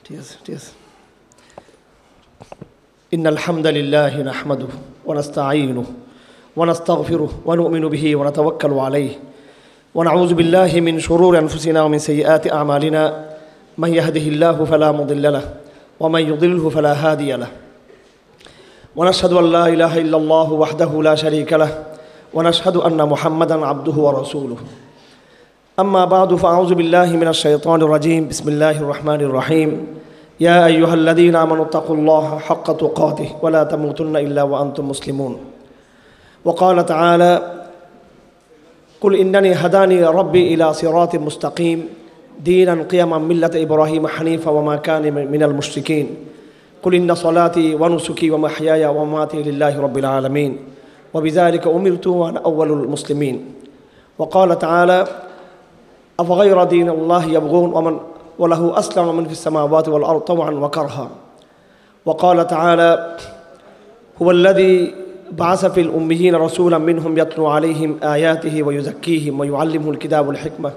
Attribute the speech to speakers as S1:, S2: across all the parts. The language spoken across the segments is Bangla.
S1: ঠিক আছে إن الحمد لله نحمده ونستعينه ونستغفره ونؤمن به ونتوكل عليه ونعوذ بالله من شرور أنفسنا ومن سيئات أعمالنا من يهده الله فلا مضل له ومن يضلله فلا هادي له ونشهد أن لا إله إلا الله وحده لا شريك له ونشهد أن محمدا عبده ورسوله أما بعد فأعوذ بالله من الشيطان الرجيم بسم الله الرحمن الرحيم يا أيها الذين آمنوا اتقوا الله حق تقاته ولا تموتن إلا وأنتم مسلمون وقال تعالى قل إنني هداني ربي إلى صراط مستقيم دينا قيما ملة إبراهيم حنيفا وما كان من المشركين قل إن صلاتي ونسكي ومحياي ومماتي لله رب العالمين وبذلك أمرت وأنا أول المسلمين وقال تعالى أفغير دين الله يبغون وله أسلم من في السماوات والأرض طوعا وكرها وقال تعالى هو الذي بعث في الأميين رسولا منهم يتلو عليهم آياته ويزكيهم ويعلمهم الكتاب والحكمة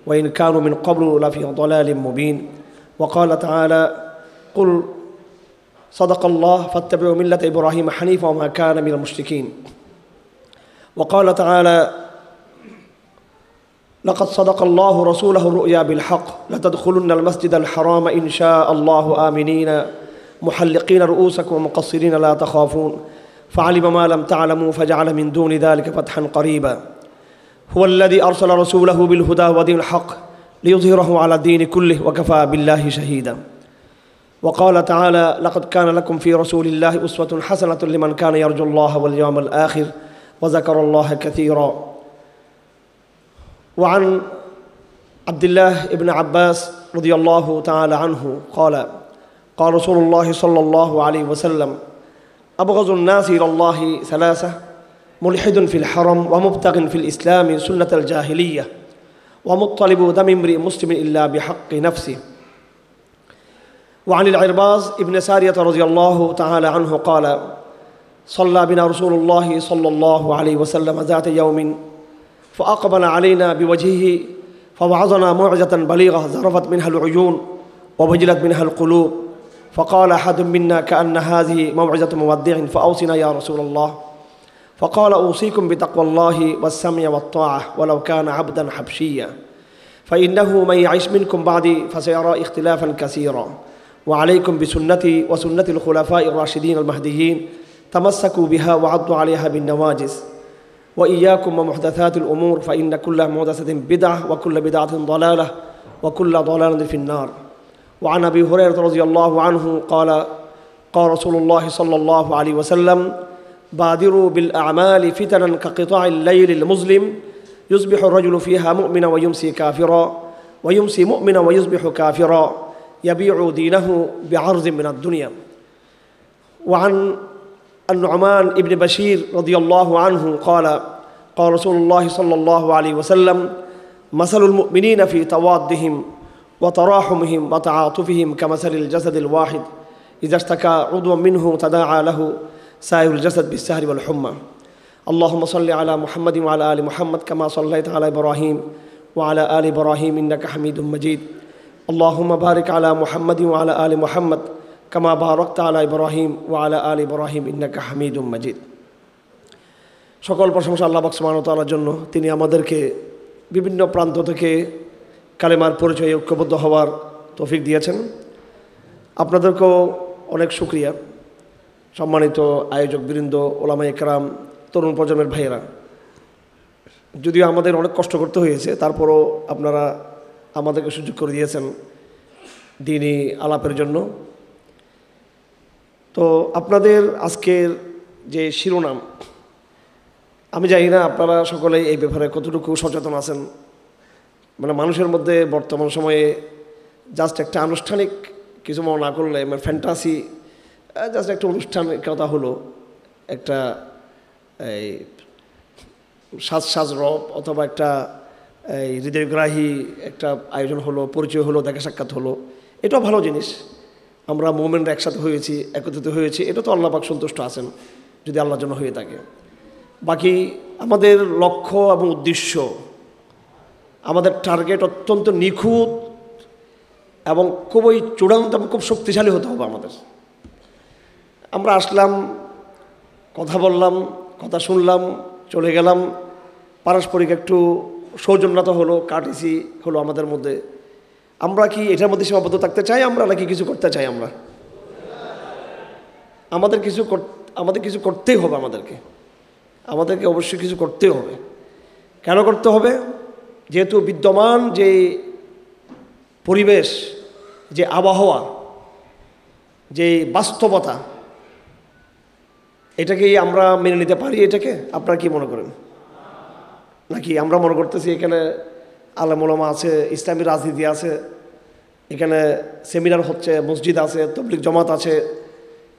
S1: وإن كانوا من قبل لفي ضلال مبين وقال تعالى قل صدق الله فاتبعوا ملة إبراهيم حنيفا وما كان من المشركين وقال تعالى لقد صدق الله رسوله الرؤيا بالحق لتدخلن المسجد الحرام إن شاء الله آمنين محلقين رؤوسكم ومقصرين لا تخافون فعلم ما لم تعلموا فجعل من دون ذلك فتحا قريبا هو الذي أرسل رسوله بالهدى ودين الحق ليظهره على الدين كله وكفى بالله شهيدا وقال تعالى لقد كان لكم في رسول الله أسوة حسنة لمن كان يرجو الله واليوم الآخر وذكر الله كثيرا وعن عبد الله بن عباس رضي الله تعالى عنه قال رسول الله صلى الله عليه وسلم أبغض الناس إلى الله ثلاثة ملحد في الحرم ومبتغ في الإسلام سنة الجاهلية ومطلب دم امرئ مسلم إلا بحق نفسه وعن العرباض بن سارية رضي الله تعالى عنه قال صلى بنا رسول الله صلى الله عليه وسلم ذات يوم فأقبل علينا بوجهه فوعظنا موعظة بليغة ذرفت منها العيون ووجلت منها القلوب فقال أحد منا كأن هذه موعظة مودع فأوصنا يا رسول الله فقال أوصيكم بتقوى الله والسمع والطاعة ولو كان عبدا حبشيا فإنه من يعيش منكم بعدي فسيرى اختلافا كثيرا وعليكم بسنتي وسنة الخلفاء الراشدين المهديين تمسكوا بها وعضوا عليها بالنواجذ وإياكم ومحدثات الأمور فإن كل محدثة بدعة وكل بدعة ضلالة وكل ضلالة في النار وعن أبي هريرة رضي الله عنه قال رسول الله صلى الله عليه وسلم بادروا بالأعمال فتنا كقطاع الليل المظلم يصبح الرجل فيها مؤمنا ويمسي كافرا ويمسي مؤمنا ويصبح كافرا يبيع دينه بعرض من الدنيا وعن النعمان ابن بشير رضي الله عنه قال رسول الله صلى الله عليه وسلم مثل المؤمنين في توادهم وتراحمهم وتعاطفهم كمثل الجسد الواحد إذا اشتكى عضو منه تداعى له سائر الجسد بالسهر والحمى اللهم صل على محمد وعلى آل محمد كما صليت على إبراهيم وعلى آل إبراهيم إنك حميد مجيد اللهم بارك على محمد وعلى آل محمد كما باركت على إبراهيم وعلى آل إبراهيم إنك حميد مجيد সকল প্রশংসা আল্লাহ পাক সুবহানাহু ওয়া তাআলার জন্য তিনি আমাদেরকে বিভিন্ন প্রান্ত থেকে কালেমার পরিচয়ে ঐক্যবদ্ধ হওয়ার তৌফিক দিয়েছেন আপনাদেরকেও অনেক শুকরিয়া সম্মানিত আয়োজকবৃন্দ ওলামায়ে কেরাম তরুণ প্রজন্মের ভাইয়েরা যদিও আমাদের অনেক কষ্ট করতে হয়েছে তারপরও আপনারা আমাদেরকে সুযোগ করে দিয়েছেন দ্বীনি আলাপের জন্য তো আপনাদের আজকের যে শিরোনাম আমি জানি না আপনারা সকলেই এই ব্যাপারে কতটুকু সচেতন আছেন মানে মানুষের মধ্যে বর্তমান সময়ে জাস্ট একটা আনুষ্ঠানিক কিছু মনে না করলে মানে ফ্যান্টাসি জাস্ট একটা অনুষ্ঠানিকতা হলো একটা এই সাজ রব অথবা একটা এই হৃদয়গ্রাহী একটা আয়োজন হলো পরিচয় হলো দেখা সাক্ষাৎ হলো এটাও ভালো জিনিস আমরা মোমেনরা একসাথে হয়েছি একত্রিত হয়েছি এটা তো আল্লাহ পাক সন্তুষ্ট আছেন যদি আল্লাহর জন্য হয়ে থাকে বাকি আমাদের লক্ষ্য এবং উদ্দেশ্য আমাদের টার্গেট অত্যন্ত নিখুঁত এবং খুবই চূড়ান্ত এবং খুব শক্তিশালী হতে হবে আমাদের। আমরা আসলাম, কথা বললাম, কথা শুনলাম, চলে গেলাম, পারস্পরিক একটু সৌজন্যতা হলো, কাটিসি হলো আমাদের মধ্যে। আমরা কি এটার মধ্যে সীমাবদ্ধ থাকতে চাই আমরা, নাকি কিছু করতে চাই আমরা? আমাদের কিছু করতেই হবে। আমাদেরকে অবশ্যই কিছু করতেই হবে। কেন করতে হবে? যেহেতু বিদ্যমান যে পরিবেশ, যে আবহাওয়া, যে বাস্তবতা, এটাকেই আমরা মেনে নিতে পারি? এটাকে আপনারা কি মনে করেন? নাকি আমরা মনে করতেছি এখানে আলেম ওলামা আছে, ইসলামী রাজনীতি আছে, এখানে সেমিনার হচ্ছে, মসজিদ আছে, তবলিগ জমাত আছে,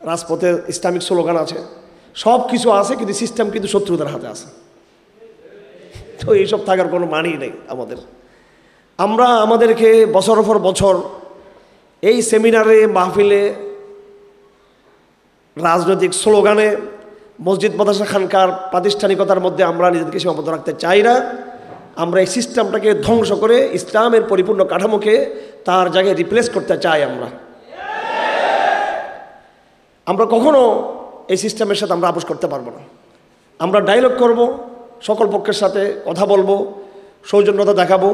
S1: রাজপথে ইসলামিক স্লোগান আছে, সব কিছু আছে, কিন্তু সিস্টেম কিন্তু শত্রুদের হাতে আছে। তো এইসব থাকার কোনো মানেই নেই আমাদের। আমরা আমাদেরকে বছর পর বছর এই সেমিনারে, মাহফিলে, রাজনৈতিক স্লোগানে, মসজিদ মাদ্রাসা খানকার প্রাতিষ্ঠানিকতার মধ্যে আমরা নিজেদেরকে সীমাবদ্ধ রাখতে চাই না। আমরা এই সিস্টেমটাকে ধ্বংস করে ইসলামের পরিপূর্ণ কাঠামোকে তার জায়গায় রিপ্লেস করতে চাই। আমরা কখনো এই সিস্টেমের সাথে আমরা আপোষ করতে পারবো না। আমরা ডায়লগ করব, সকল পক্ষের সাথে কথা বলবো, সৌজন্যতা দেখাবো,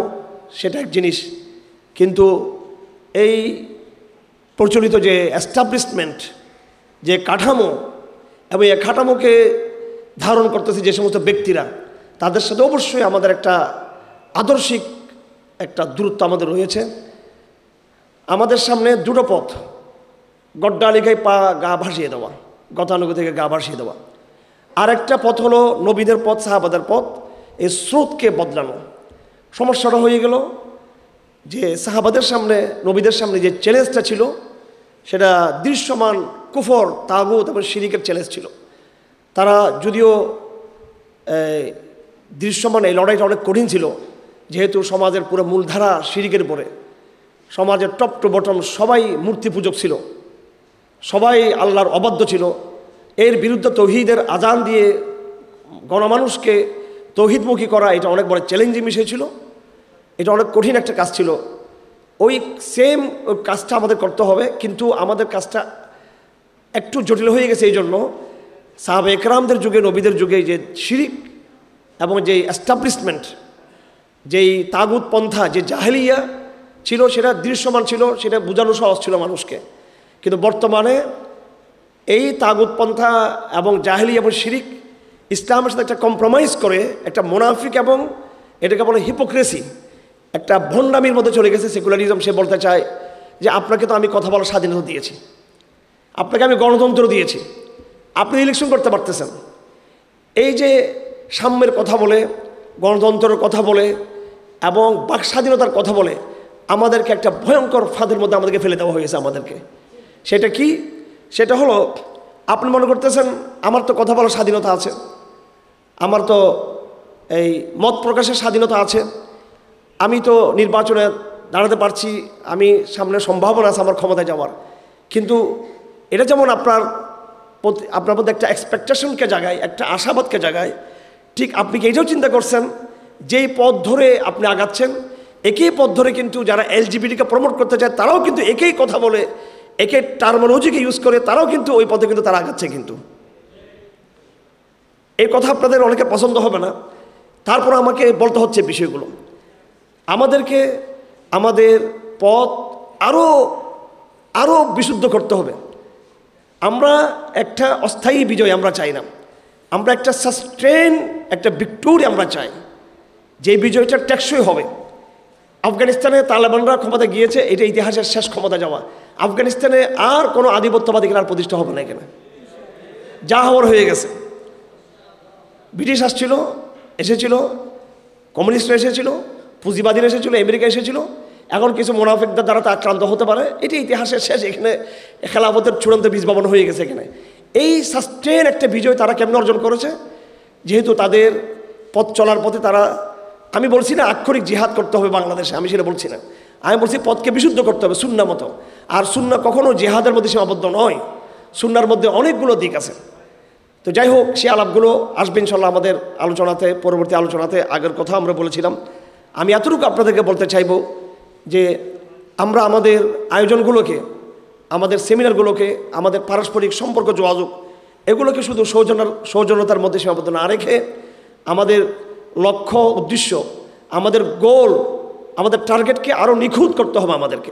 S1: সেটা এক জিনিস। কিন্তু এই প্রচলিত যে এস্টাবলিশমেন্ট, যে কাঠামো, এবং এই কাঠামোকে ধারণ করতেছে যে সমস্ত ব্যক্তিরা, তাদের সাথে অবশ্যই আমাদের একটা আদর্শিক একটা দূরত্ব আমাদের রয়েছে। আমাদের সামনে দুটো পথ, গড্ডালিকায় পা গা ভাসিয়ে দেওয়া, গতানুগতিকে গা ভাসিয়ে দেওয়া। আরেকটা পথ হলো নবীদের পথ, সাহাবাদের পথ, এই স্রোতকে বদলানো। সমস্যাটা হয়ে গেল যে সাহাবাদের সামনে, নবীদের সামনে যে চ্যালেঞ্জটা ছিল, সেটা দৃশ্যমান কুফর, তাগুত এবং শিরিকের চ্যালেঞ্জ ছিল। তারা যদিও দৃশ্যমান এই লড়াইটা অনেক কঠিন ছিল, যেহেতু সমাজের পুরো মূলধারা শিরিকের পরে, সমাজের টপ টু বটম সবাই মূর্তি পূজক ছিল, সবাই আল্লাহর অবাধ্য ছিল। এর বিরুদ্ধে তৌহিদের আজান দিয়ে গণমানুষকে তৌহিদমুখী করা, এটা অনেক বড় চ্যালেঞ্জিং বিষয় ছিল, এটা অনেক কঠিন একটা কাজ ছিল। ওই সেম কাজটা আমাদের করতে হবে, কিন্তু আমাদের কাজটা একটু জটিল হয়ে গেছে। এই জন্য সাহাবা একরামদের যুগে, নবীদের যুগে যে শিরিক এবং যেই এস্টাবলিশমেন্ট, যেই তাগুত পন্থা, যে জাহেলিয়া ছিল, সেটা দৃশ্যমান ছিল, সেটা বোঝানো সহজ ছিল মানুষকে। কিন্তু বর্তমানে এই তাগুত পন্থা এবং জাহেলিয়া এবং শিরিক ইসলামের সাথে একটা কম্প্রোমাইজ করে একটা মুনাফিক এবং এটাকে বলে হিপোক্রেসি, একটা ভণ্ডামির মধ্যে চলে গেছে সেকুলারিজম। সে বলতে চায় যে আপনাকে তো আমি কথা বলার স্বাধীনতা দিয়েছি, আপনাকে আমি গণতন্ত্র দিয়েছি, আপনি ইলেকশন করতে পারতেছেন। এই যে সাম্যের কথা বলে, গণতন্ত্রের কথা বলে এবং বাক স্বাধীনতার কথা বলে আমাদেরকে একটা ভয়ঙ্কর ফাঁদের মধ্যে আমাদেরকে ফেলে দেওয়া হয়েছে আমাদেরকে। সেটা কি? সেটা হলো, আপনি মনে করতেছেন আমার তো কথা বলার স্বাধীনতা আছে, আমার তো এই মত প্রকাশের স্বাধীনতা আছে, আমি তো নির্বাচনে দাঁড়াতে পারছি, আমি সামনে সম্ভাবনা আছে আমার ক্ষমতায় যাওয়ার। কিন্তু এটা যেমন আপনার মধ্যে একটা এক্সপেকটেশনকে জাগায়, একটা আশাবাদকে জাগায়, ঠিক আপনি কি এটাও চিন্তা করছেন যেই পথ ধরে আপনি আগাচ্ছেন, একই পথ ধরে কিন্তু যারা এলজিবিটিকে প্রমোট করতে চায় তারাও কিন্তু একই কথা বলে, একই টার্মিনোলজিকে ইউজ করে, তারাও কিন্তু ওই পথে কিন্তু তারা আগাচ্ছে। কিন্তু এই কথা আপনাদের অনেকে পছন্দ হবে না, তারপর আমাকে বলতে হচ্ছে বিষয়গুলো। আমাদেরকে আমাদের পথ আরও বিশুদ্ধ করতে হবে। আমরা একটা অস্থায়ী বিজয় আমরা চাই না, আমরা একটা সাস্টেন, একটা ভিক্টোরি আমরা চাই, যে বিজয়টা টেকসই হবে। আফগানিস্তানে তালেবানরা ক্ষমতা গিয়েছে, এটা ইতিহাসের শেষ ক্ষমতা যাওয়া। আফগানিস্তানে আর কোনো আধিপত্যবাদী আর প্রতিষ্ঠা হবে না, এখানে যা হওয়ার হয়ে গেছে। ব্রিটিশ এসেছিল, কমিউনিস্টরা এসেছিল, পুঁজিবাদীরা এসেছিল, আমেরিকা এসেছিল, এখন কিছু মুনাফিকদের দ্বারা তা আক্রান্ত হতে পারে। এটি ইতিহাসের শেষ, এখানে খেলাফতের চূড়ান্ত বীজ বপন হয়ে গেছে। এখানে এই সাস্টেন একটা বিজয় তারা কেমন অর্জন করেছে? যেহেতু তাদের পথ চলার পথে তারা, আমি বলছি না আক্ষরিক জিহাদ করতে হবে বাংলাদেশে, আমি সেটা বলছি না, আমি বলছি পথকে বিশুদ্ধ করতে হবে সুন্নাহ মতো। আর সুন্নাহ কখনো জিহাদের মধ্যে সীমাবদ্ধ নয়, সুন্নাহর মধ্যে অনেকগুলো দিক আছে। তো যাই হোক, সে আলাপগুলো আসবে ইনশাল্লাহ আমাদের আলোচনাতে, পরবর্তী আলোচনাতে। আগের কথা আমরা বলেছিলাম, আমি এতটুকু আপনাদেরকে বলতে চাইব যে আমরা আমাদের আয়োজনগুলোকে, আমাদের সেমিনারগুলোকে, আমাদের পারস্পরিক সম্পর্ক যোগাযোগ এগুলোকে শুধু সৌজন্যতার মধ্যে সীমাবদ্ধ না রেখে আমাদের লক্ষ্য উদ্দেশ্য, আমাদের গোল, আমাদের টার্গেটকে আরও নিখুঁত করতে হবে আমাদেরকে।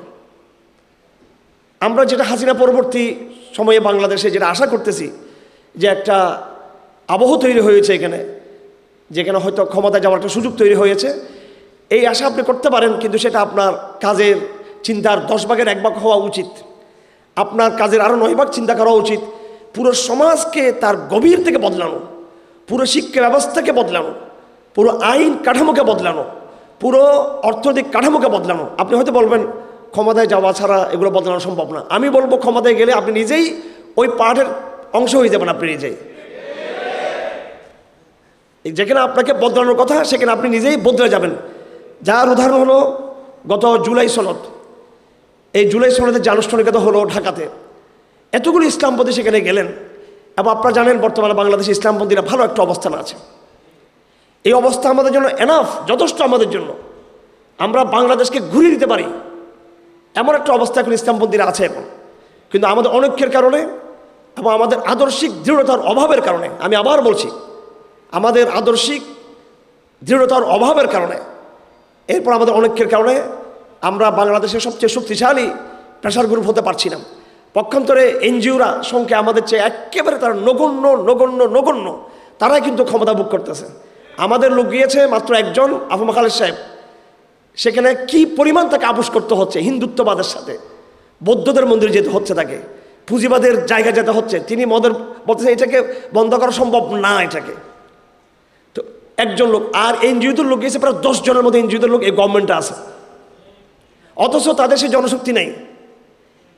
S1: আমরা যেটা হাসিনা পরবর্তী সময়ে বাংলাদেশে যেটা আশা করতেছি যে একটা আবহ তৈরি হয়েছে এখানে, যেখানে হয়তো ক্ষমতায় যাওয়ার একটা সুযোগ তৈরি হয়েছে, এই আশা আপনি করতে পারেন, কিন্তু সেটা আপনার কাজের চিন্তার 10 ভাগের 1 ভাগ হওয়া উচিত। আপনার কাজের আরও 9 ভাগ চিন্তা করা উচিত পুরো সমাজকে তার গভীর থেকে বদলানো, পুরো শিক্ষা ব্যবস্থাকে বদলানো, পুরো আইন কাঠামোকে বদলানো, পুরো অর্থনৈতিক কাঠামোকে বদলানো। আপনি হয়তো বলবেন ক্ষমতায় যাওয়া ছাড়া এগুলো বদলানো সম্ভব না। আমি বলবো ক্ষমতায় গেলে আপনি নিজেই ওই পার্টের অংশ হয়ে যাবেন। আপনি নিজেই যেখানে আপনাকে বদলানোর কথা সেখানে আপনি নিজেই বদলে যাবেন। যার উদাহরণ হলো গত জুলাই সনদ। এই জুলাই সনদের যে আনুষ্ঠানিকতা হলো ঢাকাতে, এতগুলো ইসলামপন্থী সেখানে গেলেন, এবং আপনারা জানেন বর্তমানে বাংলাদেশে ইসলামপন্থীরা ভালো একটা অবস্থান আছে। এই অবস্থা আমাদের জন্য এনাফ, যথেষ্ট আমাদের জন্য। আমরা বাংলাদেশকে ঘুরিয়ে দিতে পারি এমন একটা অবস্থা এখন ইসলামপন্থীরা আছে এখন। কিন্তু আমাদের অনৈক্যের কারণে এবং আমাদের আদর্শিক দৃঢ়তার অভাবের কারণে, আমি আবার বলছি, আমাদের আদর্শিক দৃঢ়তার অভাবের কারণে, এরপর আমাদের অনৈক্যের কারণে আমরা বাংলাদেশের সবচেয়ে শক্তিশালী প্রেশার গ্রুপ হতে পারছি না। পক্ষান্তরে এনজিওরা সংখ্যা আমাদের চেয়ে একেবারে তারা নগণ্য, তারাই কিন্তু ক্ষমতা ভোগ করতেছে। আমাদের লোক গিয়েছে মাত্র একজন, আফমা খালেদ সাহেব। সেখানে কি পরিমাণ তাকে আপোষ করতে হচ্ছে হিন্দুত্ববাদের সাথে, বৌদ্ধদের মন্দিরে যেতে হচ্ছে, তাকে পুঁজিবাদের জায়গা যেতে হচ্ছে। তিনি মদের বলতেছেন এটাকে বন্ধ করা সম্ভব না এটাকে। তো একজন লোক, আর এনজিওদের লোক গিয়েছে প্রায় 10 জনের মধ্যে এনজিওদের লোক এই গভর্নমেন্টে আছে, অথচ তাদের সে জনশক্তি নেই।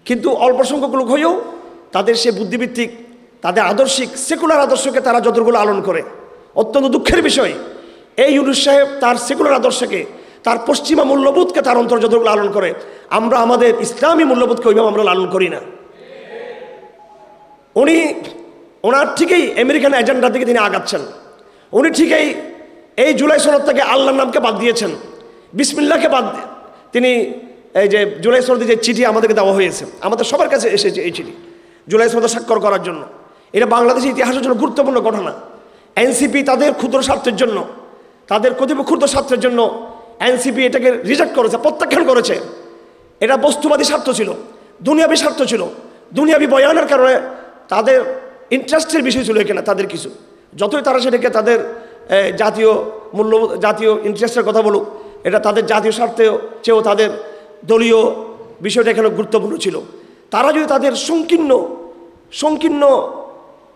S1: কিন্তু অল্প সংখ্যক লোক হয়েও তাদের সে বুদ্ধিভিত্তিক, তাদের আদর্শিক সেকুলার আদর্শকে তারা যতগুলো লালন করে। অত্যন্ত দুঃখের বিষয়, এই ইউনুস সাহেব তার সেকুলার আদর্শকে, তার পশ্চিমা মূল্যবোধকে তার অন্তর যতগুলো লালন করে, আমরা আমাদের ইসলামী মূল্যবোধকে ওইভাবে আমরা লালন করি না। উনি ওনার ঠিকই আমেরিকান এজেন্ডার দিকে তিনি আগাচ্ছেন। উনি ঠিকই এই জুলাই সনদ থেকে আল্লাহর নামকে বাদ দিয়েছেন, বিসমিল্লাহকে বাদ দিয়ে তিনি এই যে জুলাই সনদে যে চিঠি আমাদেরকে দেওয়া হয়েছে, আমাদের সবার কাছে এসেছে এই চিঠি জুলাই সনদে স্বাক্ষর করার জন্য। এটা বাংলাদেশের ইতিহাসের জন্য গুরুত্বপূর্ণ ঘটনা। এনসিপি তাদের ক্ষুদ্র স্বার্থের জন্য, তাদের কতিপয় ক্ষুদ্র স্বার্থের জন্য এনসিপি এটাকে রিজেক্ট করেছে, প্রত্যাখ্যান করেছে। এটা বস্তুবাদী স্বার্থ ছিল, দুনিয়াবী স্বার্থ ছিল। দুনিয়াবী বয়ানের কারণে তাদের ইন্টারেস্টের বিষয় ছিল এখানে তাদের কিছু। যতই তারা সেটাকে তাদের জাতীয় মূল্য, জাতীয় ইন্টারেস্টের কথা বলুক, এটা তাদের জাতীয় স্বার্থেও চেয়েও তাদের দলীয় বিষয়টা এখানে গুরুত্বপূর্ণ ছিল। তারা যদি তাদের সংকীর্ণ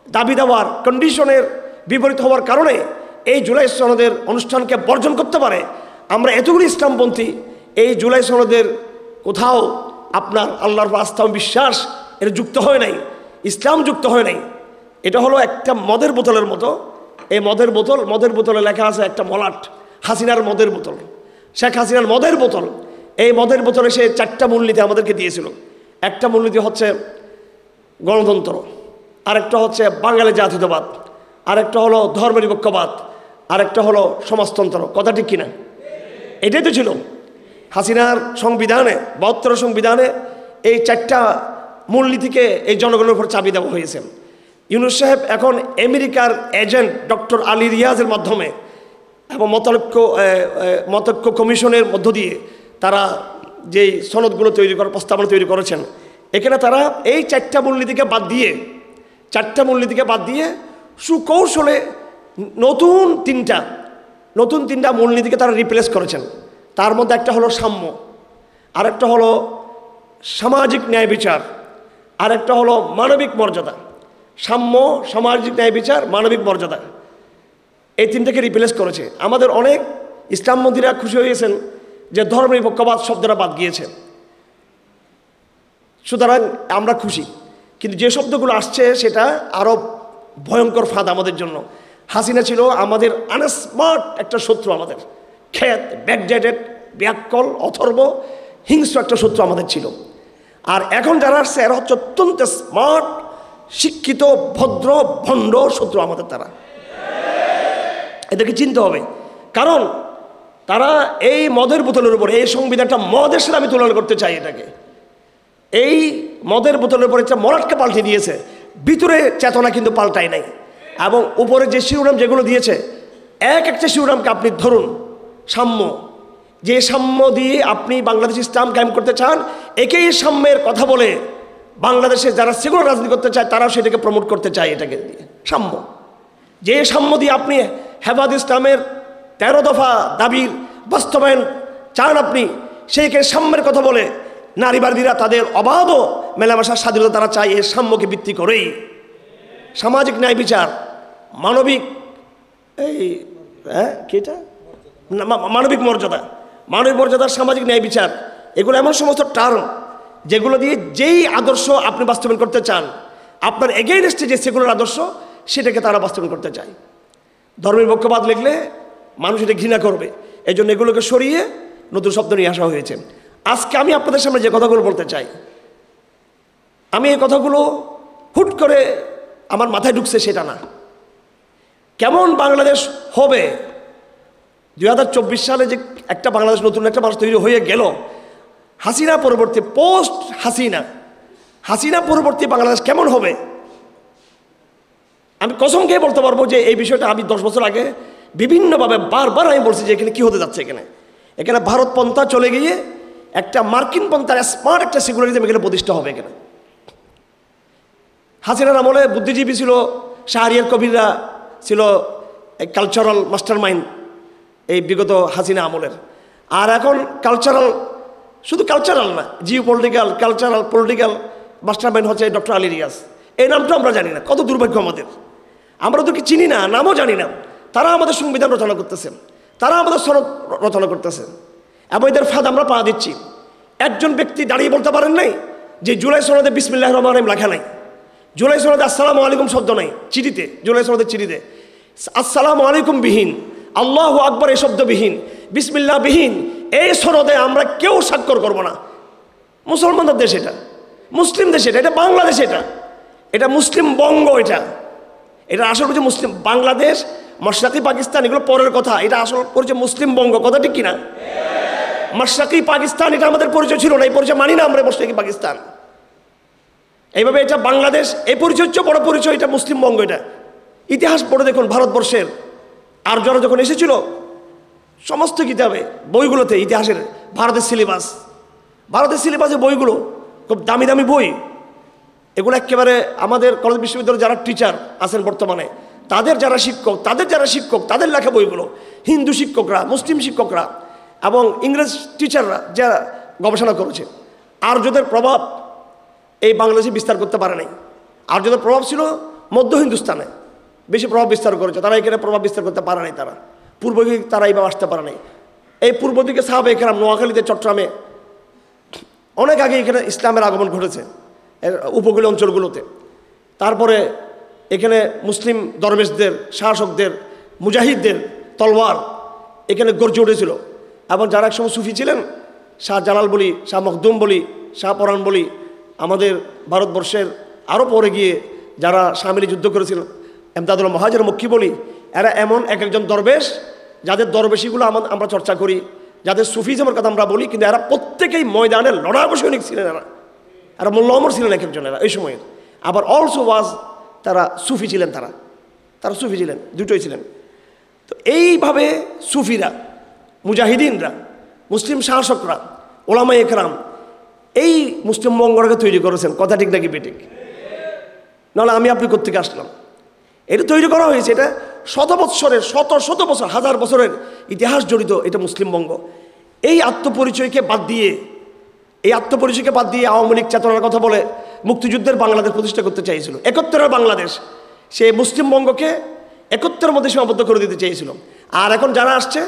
S1: দাবি দেওয়ার কন্ডিশনের বিপরীত হওয়ার কারণে এই জুলাই সনদের অনুষ্ঠানকে বর্জন করতে পারে, আমরা এতগুলি ইসলামপন্থী এই জুলাই সনদের কোথাও আপনার আল্লাহর আস্থা বিশ্বাস এটা যুক্ত হয় নাই, ইসলাম যুক্ত হয় নাই। এটা হলো একটা মদের বোতলের মতো। এই মদের বোতলে লেখা আছে একটা মলাট, হাসিনার মদের বোতল, শেখ হাসিনার মদের বোতল। এই মদের বোতলে সে 4টা মূলনীতি আমাদেরকে দিয়েছিল। একটা মূলনীতি হচ্ছে গণতন্ত্র, আরেকটা হচ্ছে বাঙালি জাতীয়তাবাদ, আরেকটা হলো ধর্মনিরপেক্ষবাদ, আরেকটা হলো সমাজতন্ত্র। কথা ঠিক কিনা? এটাই তো ছিল হাসিনার সংবিধানে, 72 সংবিধানে এই 4টা মূলনীতিকে এই জনগণের উপর চাপিয়ে দেওয়া হয়েছে। ইউনুস সাহেব এখন আমেরিকার এজেন্ট ডক্টর আলী রিয়াজের মাধ্যমে এবং মতৈক্য কমিশনের মধ্য দিয়ে তারা যেই সনদগুলো প্রস্তাবনা তৈরি করেছেন, এখানে তারা এই 4টা মূলনীতিকে বাদ দিয়ে সুকৌশলে নতুন তিনটা মূলনীতিকে তারা রিপ্লেস করেছেন। তার মধ্যে একটা হলো সাম্য, আরেকটা হলো সামাজিক ন্যায় বিচার, আরেকটা হলো মানবিক মর্যাদা। সাম্য, সামাজিক ন্যায় বিচার, মানবিক মর্যাদা, এই 3টাকে রিপ্লেস করেছে। আমাদের অনেক ইসলামপন্থীরা খুশি হয়েছেন যে ধর্মনিরপেক্ষবাদ শব্দটা বাদ গিয়েছে, সুতরাং আমরা খুশি। কিন্তু যে শব্দগুলো আসছে সেটা আরও ভয়ঙ্কর ফাঁদ আমাদের জন্য। হাসিনা ছিল আমাদের আনস্মার্ট একটা শত্রু, আমাদের ক্ষেত, ব্যাকডেটেড, ব্যাককল, অথর্ব, হিংস্র একটা শত্রু আমাদের ছিল। আর এখন যারা আসছে এরা হচ্ছে অত্যন্ত স্মার্ট, শিক্ষিত, ভদ্র, ভণ্ড শত্রু আমাদের। তারা এদেরকে চিনতে হবে, কারণ তারা এই মদের বোতলের উপর, এই সংবিধানটা মদের সাথে আমি তুলনা করতে চাই এটাকে, এই মদের বোতলের উপর একটা মরাটকে পাল্টে দিয়েছে, ভিতরে চেতনা কিন্তু পাল্টায় নাই। এবং উপরে যে শিরোনাম যেগুলো দিয়েছে, এক একটা শিরোনামকে আপনি ধরুন, সাম্য, যে সাম্য দিয়ে আপনি বাংলাদেশ ইসলাম কায়েম করতে চান, একেই সাম্যের কথা বলে বাংলাদেশে যারা সেগুলো রাজনীতি করতে চায় তারাও সেটাকে প্রমোট করতে চায়, এটাকে দিয়ে সাম্য। যে সাম্য দিয়ে আপনি হেফাজত ইসলামের 13 দফা দাবির বাস্তবায়ন চান, আপনি সেইকে সাম্যের কথা বলে নারীবাদীরা তাদের অবাধ মেলামেশার স্বাধীনতা তারা চায়, এই সাম্যকে ভিত্তি করেই সামাজিক ন্যায় বিচার, মানবিক মানবিক মর্যাদা, সামাজিক ন্যায় বিচার, এগুলো এমন সমস্ত টার্ম যেগুলো দিয়ে যেই আদর্শ আপনি বাস্তবায়ন করতে চান, আপনার এগেইনস্টে যে সেগুলোর আদর্শ সেটাকে তারা বাস্তবায়ন করতে চায়। ধর্মের পক্ষপাত লিখলে মানুষ এটা ঘৃণা করবে, এই জন্য এগুলোকে সরিয়ে নতুন শব্দ নিয়ে আসা হয়েছে। আজকে আমি আপনাদের সামনে যে কথাগুলো বলতে চাই, আমি এই কথাগুলো হুট করে আমার মাথায় ঢুকছে সেটা না। কেমন বাংলাদেশ হবে 2024 সালে, যে একটা বাংলাদেশ, নতুন একটা মানুষ তৈরি হয়ে গেল, হাসিনা পরবর্তী, পোস্ট হাসিনা পরবর্তী বাংলাদেশ কেমন হবে, আমি কসম খেয়ে বলতে পারবো যে এই বিষয়টা আমি 10 বছর আগে বিভিন্নভাবে বারবার আমি বলছি যে এখানে কি হতে যাচ্ছে, এখানে ভারত পন্থা চলে গিয়ে একটা মার্কিন পন্থার স্মার্ট একটা সেকুলারিজম এখানে প্রতিষ্ঠা হবে। এখানে হাসিনার আমলে বুদ্ধিজীবী ছিল, শাহরিয়ার কবিররা ছিল কালচারাল মাস্টার মাইন্ড এই বিগত হাসিনা আমলের। আর এখন কালচারাল, শুধু কালচারাল না, Jio political, cultural, political master mind হচ্ছে ডক্টর আলী রিয়াজ। এই নামটা আমরা জানি না, কত দুর্ভাগ্য আমাদের, আমরা ওদেরকে চিনি না, নামও জানি না। তারা আমাদের সংবিধান রচনা করতেছেন, তারা আমাদের সনদ রচনা করতেছেন, এবং এদের ফাঁদ আমরা পা দিচ্ছি। একজন ব্যক্তি দাঁড়িয়ে বলতে পারেন নাই যে জুলাই সনদে বিসমিল্লাহির রহমানির রহিম লেখা নাই, জুলাই সনদে আসসালামু আলাইকুম শব্দ নাই, চিঠিতে, জুলাই সনদের চিঠিতে আসসালামু আলাইকুম বিহীন, আল্লাহু আকবার এই শব্দ বিহীন, বিসমিল্লাহ বিহীন, এই সনদে আমরা কেউ স্বাক্ষর করব না। মুসলমানদের দেশ এটা, মুসলিম দেশ এটা, এটা বাংলাদেশ, এটা মুসলিম বঙ্গ, এটা আসল পরিচয় মুসলিম বাংলাদেশ, মাশরাকি পাকিস্তান এগুলো পরের কথা, এটা আসল পরিচয় মুসলিম বঙ্গ। কথা ঠিক কিনা? মাশরাকি পাকিস্তান এটা আমাদের পরিচয় ছিল না, এই পরিচয় মানি না আমরা, মাশরাকি পাকিস্তান। এইভাবে এটা বাংলাদেশ, এই পরিচয় হচ্ছে বড় পরিচয়, এটা মুসলিম বঙ্গ। এটা ইতিহাস পড়ে দেখুন, ভারতবর্ষের আর্যরা যখন এসেছিল, সমস্ত কিতাবে বইগুলোতে ইতিহাসের ভারতের সিলেবাসের বইগুলো খুব দামি দামি বই, এগুলো একেবারে আমাদের কলেজ বিশ্ববিদ্যালয়ে যারা টিচার আছেন বর্তমানে, তাদের যারা শিক্ষক তাদের লেখা বইগুলো, হিন্দু শিক্ষকরা, মুসলিম শিক্ষকরা এবং ইংরেজ টিচাররা যারা গবেষণা করেছে, আর্যদের প্রভাব এই বাংলাদেশে বিস্তার করতে পারে নাই। আর্যদের প্রভাব ছিল মধ্য হিন্দুস্তানে বেশি প্রভাব বিস্তার করেছে, তারা এখানে প্রভাব বিস্তার করতে পারে নাই, তারা পূর্ব দিকে তারা এইভাবে আসতে পারে নাই। এই পূর্ব দিকে সাহাবে কেরাম, নোয়াখালীতে, চট্টগ্রামে অনেক আগে এখানে ইসলামের আগমন ঘটেছে উপকূলীয় অঞ্চলগুলোতে। তারপরে এখানে মুসলিম দরবেশদের, শাসকদের, মুজাহিদদের তলোয়ার এখানে গর্জে উঠেছিল। এবং যারা একসময় সুফি ছিলেন, শাহ জালাল বলি, শাহ মখদুম বলি, শাহ পরাণ বলি, আমাদের ভারতবর্ষের আরও পরে গিয়ে যারা শামিলি যুদ্ধ করেছিলেন, এমদাদুল মহাজের মক্কি বলি, এরা এমন এক একজন দরবেশ যাদের দরবেশিগুলো আমরা চর্চা করি, যাদের সুফিজমের কথা আমরা বলি, কিন্তু এরা প্রত্যেকেই ময়দানের লড়াকু সৈনিক ছিলেন। এরা মোল্লা ওমর ছিলেন এক একজনেরা এই সময়ের, আবার অলসো ওয়াজ তারা সুফি ছিলেন, তারা সুফি ছিলেন, দুটোই ছিলেন। তো এইভাবে সুফিরা, মুজাহিদিনরা, মুসলিম শাসকরা, ওলামায়ে কেরাম এই মুসলিম বঙ্গটাকে তৈরি করেছেন। কথা ঠিক নাকি বেঠিক? নাহলে আমি আপনি কোত্থেকে আসলাম? এটা তৈরি করা হয়েছে, এটা শত বছর, হাজার বছরের ইতিহাস জড়িত এটা মুসলিম বঙ্গ। এই আত্মপরিচয়কে বাদ দিয়ে আওয়ামী লীগ চেতনার কথা বলে মুক্তিযুদ্ধের বাংলাদেশ প্রতিষ্ঠা করতে চাইছিল, 71-এর বাংলাদেশ, সে মুসলিম বঙ্গকে 71-এর মধ্যে সীমাবদ্ধ করে দিতে চেয়েছিল। আর এখন যারা আসছে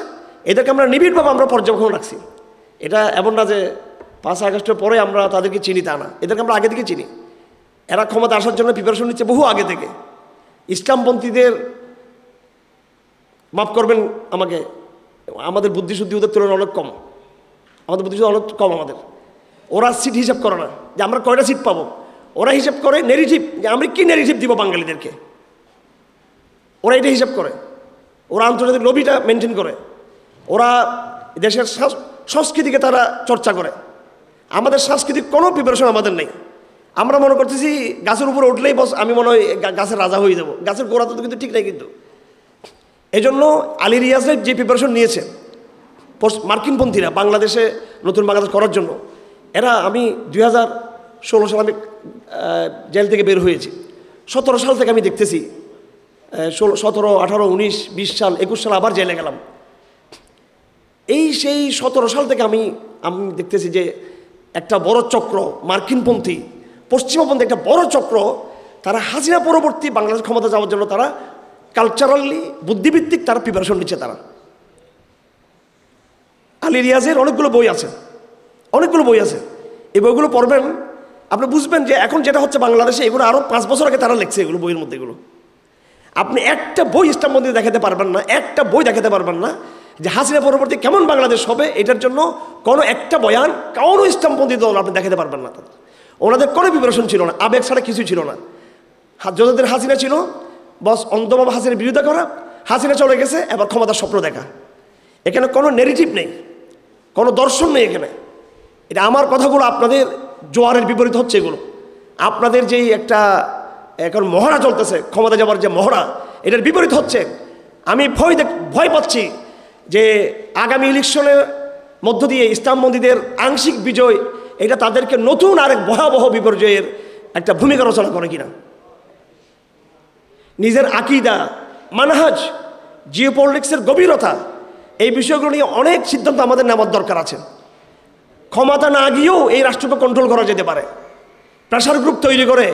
S1: এদেরকে আমরা নিবিড়ভাবে আমরা পর্যবেক্ষণ রাখছি। এটা এমন না যে 5 আগস্টের পরে আমরা তাদেরকে চিনি, তা না, এদেরকে আমরা আগে থেকে চিনি। এরা ক্ষমতা আসার জন্য প্রিপারেশন নিচ্ছে বহু আগে থেকে। ইসলামপন্থীদের, মাফ করবেন আমাকে, আমাদের বুদ্ধিশুদ্ধি ওদের তুলনায় অনেক কম, আমাদের। ওরা সিট হিসাব করে না যে আমরা কয়টা সিট পাবো, ওরা হিসাব করে নেগেটিভ, যে আমরা কি নেগেটিভ দিব বাঙালিদেরকে, ওরা এটা হিসাব করে, ওরা আন্তর্জাতিক লবিটা মেনটেন করে, ওরা দেশের সংস্কৃতিকে তারা চর্চা করে। আমাদের সাংস্কৃতিক কোনো প্রিপারেশন আমাদের নেই। আমরা মনে করতেছি গাছের উপরে উঠলেই বস আমি মনে হয় গাছের রাজা হয়ে যাব। গাছের গোড়া তো কিন্তু ঠিক নাই। কিন্তু এই জন্য আলী রিয়াজের যে প্রিপারেশন নিয়েছে মার্কিনপন্থীরা বাংলাদেশে নতুন বাংলাদেশ করার জন্য, এরা আমি 2016 সালে আমি জেল থেকে বের হয়েছি। 17 সাল থেকে আমি দেখতেছি 17, 18, 19, 20 সাল, 21 সাল আবার জেলে গেলাম। সেই 17 সাল থেকে আমি দেখতেছি যে একটা বড় চক্র, মার্কিনপন্থী পশ্চিমপন্থী একটা বড় চক্র, তারা হাসিনা পরবর্তী বাংলাদেশ ক্ষমতা যাওয়ার জন্য তারা কালচারালি বুদ্ধিভিত্তিক তারা প্রিপারেশন নিচ্ছে। তারা আলী রিয়াজের অনেকগুলো বই আছে, এই বইগুলো পড়বেন, আপনি বুঝবেন যে এখন যেটা হচ্ছে বাংলাদেশে এগুলো আরও 5 বছর আগে তারা লিখছে এগুলো বইয়ের মধ্যে। এগুলো আপনি একটা বই ইসলামপন্থী দেখাতে পারবেন না, একটা বই দেখাতে পারবেন না যে হাসিনা পরবর্তী কেমন বাংলাদেশ হবে এটার জন্য কোনো একটা বয়ান কোনো ইসলামপন্থী দল আপনি দেখাতে পারবেন না। ওনাদের কোনো প্রিপারেশন ছিল না, আবেগ ছাড়া কিছুই ছিল না। যতদিন হাসিনা ছিল বস অন্ধভাবে হাসিনার বিরোধিতা করা, হাসিনা চলে গেছে এবার ক্ষমতার স্বপ্ন দেখা। এখানে কোনো নেগেটিভ নেই, কোনো দর্শন নেই এখানে। এটা আমার কথাগুলো আপনাদের জোয়ারের বিপরীত হচ্ছে। এগুলো আপনাদের যেই একটা এখন মহড়া চলতেছে, ক্ষমতা যাওয়ার যে মহড়া, এটার বিপরীত হচ্ছে। আমি ভয় পাচ্ছি যে আগামী ইলেকশনের মধ্য দিয়ে ইসলামপন্থীদের আংশিক বিজয় এটা তাদেরকে নতুন আরেক ভয়াবহ বিপর্যয়ের একটা ভূমিকা রচনা করে কিনা। নিজের আকীদা, মানহাজ, জিওপলিটিক্সের গভীরতা, এই বিষয়গুলো নিয়ে অনেক সিদ্ধান্ত আমাদের নেওয়ার দরকার আছে। ক্ষমতা না গিয়েও এই রাষ্ট্রকে কন্ট্রোল করা যেতে পারে। প্রেশার গ্রুপ তৈরি করে,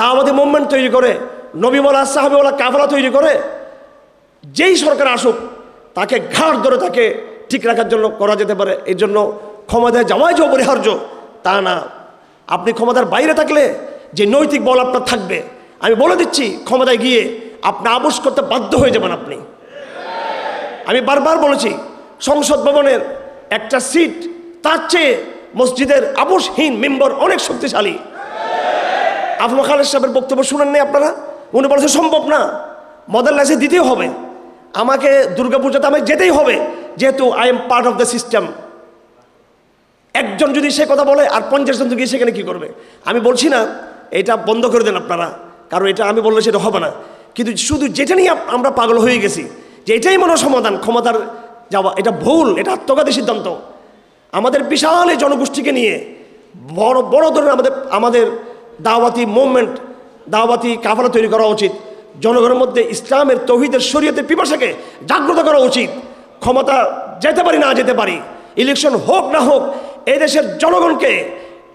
S1: দাওয়াতি মুভমেন্ট তৈরি করে, নবীওয়ালা সাহাবীওয়ালা কাফেলা তৈরি করে, যেই সরকার আসুক তাকে ঘাড় ধরে তাকে ঠিক রাখার জন্য করা যেতে পারে। এই জন্য ক্ষমতায় যাওয়াই যে অপরিহার্য তা না। আপনি ক্ষমতার বাইরে থাকলে যে নৈতিক বল আপনার থাকবে, আমি বলে দিচ্ছি ক্ষমতায় গিয়ে আপনি আপোষ করতে বাধ্য হয়ে যাবেন। আপনি, আমি বারবার বলেছি, সংসদ ভবনের একটা সিট তার চেয়ে মসজিদের আপোষহীন মেম্বার অনেক শক্তিশালী। আফমা খালেদ সাহেবের বক্তব্য শুনেন নাই আপনারা? উনি বলেছে সম্ভব না, মডেল লাইসেন্স দিতেই হবে, আমাকে দুর্গাপূজাতে আমাকে যেতেই হবে, যেহেতু I am part of the system. একজন যদি সে কথা বলে আর 50 জন গিয়ে সেখানে কী করবে? আমি বলছি না এটা বন্ধ করে দেন আপনারা, কারণ এটা আমি বললে সেটা হবে না। কিন্তু শুধু যেটা নিয়ে আমরা পাগল হয়ে গেছি যে এটাই মনে সমাধান, ক্ষমতার যাওয়া, এটা ভুল, এটা আত্মঘাতী সিদ্ধান্ত। আমাদের বিশাল এই জনগোষ্ঠীকে নিয়ে বড় বড় ধরনের আমাদের দাওয়াতি মুভমেন্ট, দাওয়াতি কাফেলা তৈরি করা উচিত। জনগণের মধ্যে ইসলামের, তৌহিদের, শরীয়তের পিপাসাকে জাগ্রত করা উচিত। ক্ষমতা যেতে পারি না যেতে পারি, ইলেকশন হোক না হোক, এদেশের জনগণকে,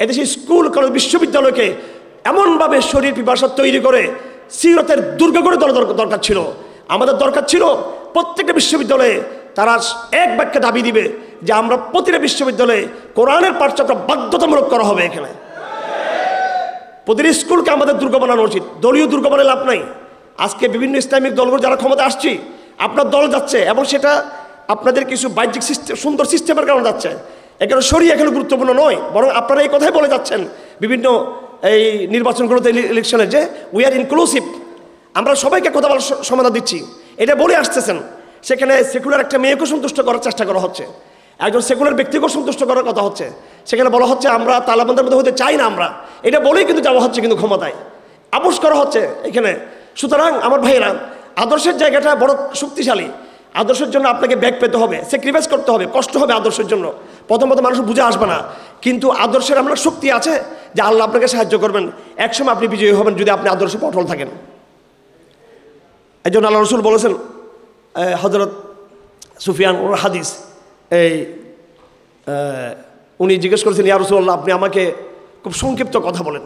S1: এদেশের স্কুল কলেজ বিশ্ববিদ্যালয়কে এমনভাবে শরীর পিপাসা তৈরি করে সিরতের দুর্গ করে তোলা দরকার ছিল। আমাদের দরকার ছিল প্রত্যেকটা বিশ্ববিদ্যালয়ে তারা এক বাক্যে দাবি দিবে যে আমরা প্রতিটা বিশ্ববিদ্যালয়ে কোরআনের পাঠচক্র বাধ্যতামূলক করা হবে। এখানে প্রতিটি স্কুলকে আমাদের দুর্গ বানানো উচিত। দলীয় দুর্গ বানালে লাভ নাই। আজকে বিভিন্ন ইসলামিক দলগুলো যারা ক্ষমতা আসছে, আপনার দল যাচ্ছে এবং সেটা আপনাদের কিছু বাহ্যিক সিস্টেম, সুন্দর সিস্টেমের কারণে যাচ্ছে। এখানে শরীয়ত এখানে গুরুত্বপূর্ণ নয়, বরং আপনারা এই কথাই বলে যাচ্ছেন বিভিন্ন এই নির্বাচনগুলোতে, ইলেকশনে, যে উই আর ইনক্লুসিভ, আমরা সবাইকে কথা বলার সমাধান দিচ্ছি, এটা বলে আসতেছেন। সেখানে সেকুলার একটা মেয়েকে সন্তুষ্ট করার চেষ্টা করা হচ্ছে, একজন সেকুলার ব্যক্তিকেও সন্তুষ্ট করার কথা হচ্ছে। সেখানে বলা হচ্ছে আমরা তালেবানদের মধ্যে হতে চাই না, আমরা এটা বলেই কিন্তু যাওয়া হচ্ছে, কিন্তু ক্ষমতায় আপোষ করা হচ্ছে এখানে। সুতরাং আমার ভাইয়েরা, আদর্শের জায়গাটা বড় শক্তিশালী। আদর্শের জন্য আপনাকে ব্যাগ পেতে হবে, স্যাক্রিফাইস করতে হবে, কষ্ট হবে আদর্শের জন্য। প্রথমত মানুষ বুঝে আসবে না, কিন্তু আদর্শের আপনার শক্তি আছে যে আল্লাহ আপনাকে সাহায্য করবেন। একসময় আপনি বিজয়ী হবেন যদি আপনি আদর্শে অটল থাকেন। একজন আল্লাহ রসুল বলেছেন, হযরত সুফিয়ান ওর হাদিস, উনি জিজ্ঞেস করেছেন, ইয়া রাসূলুল্লাহ, আপনি আমাকে খুব সংক্ষিপ্ত কথা বলেন,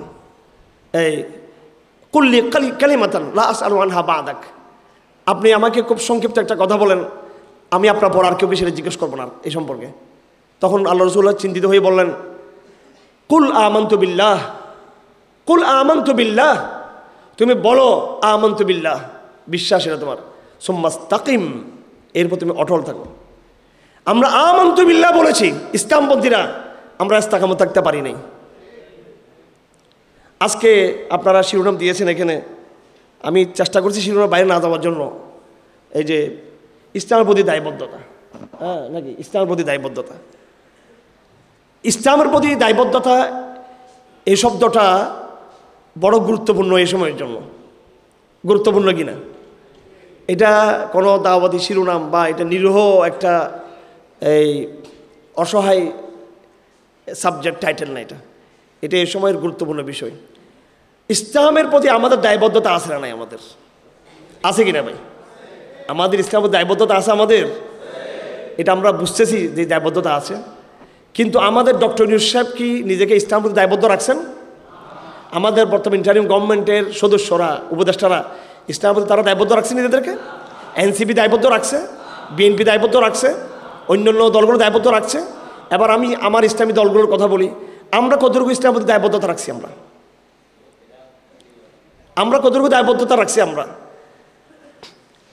S1: কুল্লি কালিমাতান লা আসআলু আনহা বা'দাক, আপনি আমাকে খুব সংক্ষিপ্ত একটা কথা বলেন, আমি আপনার পর আর কেউ সেটা জিজ্ঞেস করবো না এই সম্পর্কে। তখন আল্লাহ রাসূলুল্লাহ চিন্তিত হয়ে বললেন, কুল আমানতু বিল্লাহ, কুল আমানতু বিল্লাহ, তুমি বলো আমানতু বিল্লাহ, বিশ্বাস এটা তোমার, সুম্মাস্তাকিম, এরপর তুমি অটল থাকো। আমরা আমানতু বিল্লাহ বলেছি, ইসলামপন্থীরা আমরা ইস্তেকামত থাকতে পারি নাই। আজকে আপনারা শিরোনাম দিয়েছেন এখানে, আমি চেষ্টা করছি শিরোনাম বাইরে না যাওয়ার জন্য। এই যে ইসলামের প্রতি দায়বদ্ধতা, হ্যাঁ নাকি ইসলামের প্রতি দায়বদ্ধতা, ইসলামের প্রতি দায়বদ্ধতা এই শব্দটা বড় গুরুত্বপূর্ণ এই সময়ের জন্য। গুরুত্বপূর্ণ কিনা, এটা কোনো দাওয়াতি শিরোনাম বা এটা নিরীহ একটা এই অসহায় সাবজেক্ট টাইটেল না, এটা এই সময়ের গুরুত্বপূর্ণ বিষয়। ইসলামের প্রতি আমাদের দায়বদ্ধতা আছে না নাই? আমাদের আছে কিনা ভাই? আমাদের ইসলামের দায়বদ্ধতা আছে আমাদের, এটা আমরা বুঝতেছি যে দায়বদ্ধতা আছে। কিন্তু আমাদের ডক্টর ইউনূস সাহেব কি নিজেকে ইসলামের প্রতি দায়বদ্ধ রাখছেন? আমাদের বর্তমান ইন্টারিম গভর্নমেন্টের সদস্যরা, উপদেষ্টারা ইসলামের প্রতি তারা দায়বদ্ধ রাখছে নিজেদেরকে? এনসিপি দায়বদ্ধ রাখছে, বিএনপি দায়বদ্ধ রাখছে, অন্যান্য দলগুলো দায়বদ্ধ রাখছে। এবার আমি আমার ইসলামী দলগুলোর কথা বলি, আমরা কতটুকু ইসলামের প্রতি দায়বদ্ধতা রাখছি? আমরা কতটুকু দায়বদ্ধতা রাখছি?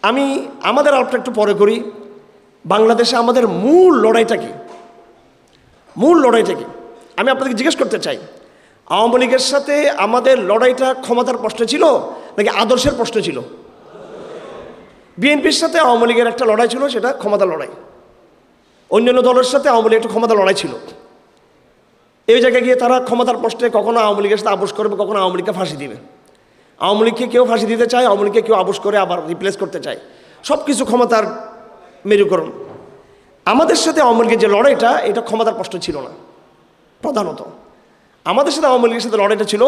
S1: আমি আমাদের আলোচনা একটু পরে করি। বাংলাদেশে আমাদের মূল লড়াইটা কি? আমি আপনাদেরকে জিজ্ঞেস করতে চাই, আওয়ামী লীগের সাথে আমাদের লড়াইটা ক্ষমতার প্রশ্ন ছিল নাকি আদর্শের প্রশ্ন ছিল? বিএনপির সাথে আওয়ামী লীগের একটা লড়াই ছিল, সেটা ক্ষমতার লড়াই। অন্যান্য দলের সাথে আওয়ামী লীগের একটা ক্ষমতার লড়াই ছিল। এই জায়গায় গিয়ে তারা ক্ষমতার প্রশ্নে কখনো আওয়ামী লীগের সাথে আপোষ করবে, কখনো আওয়ামী লীগকে ফাঁসি দিবে। আওয়ামী লীগকে কেউ ফাঁসি দিতে চায়, আওয়ামী লীগকে কেউ আপোষ করে আবার রিপ্লেস করতে চায়। সব কিছু ক্ষমতার মেরুকরণ। আমাদের সাথে আওয়ামী লীগের যে লড়াইটা, এটা ক্ষমতার প্রশ্ন ছিল না। প্রধানত আমাদের সাথে আওয়ামী লীগের সাথে লড়াইটা ছিল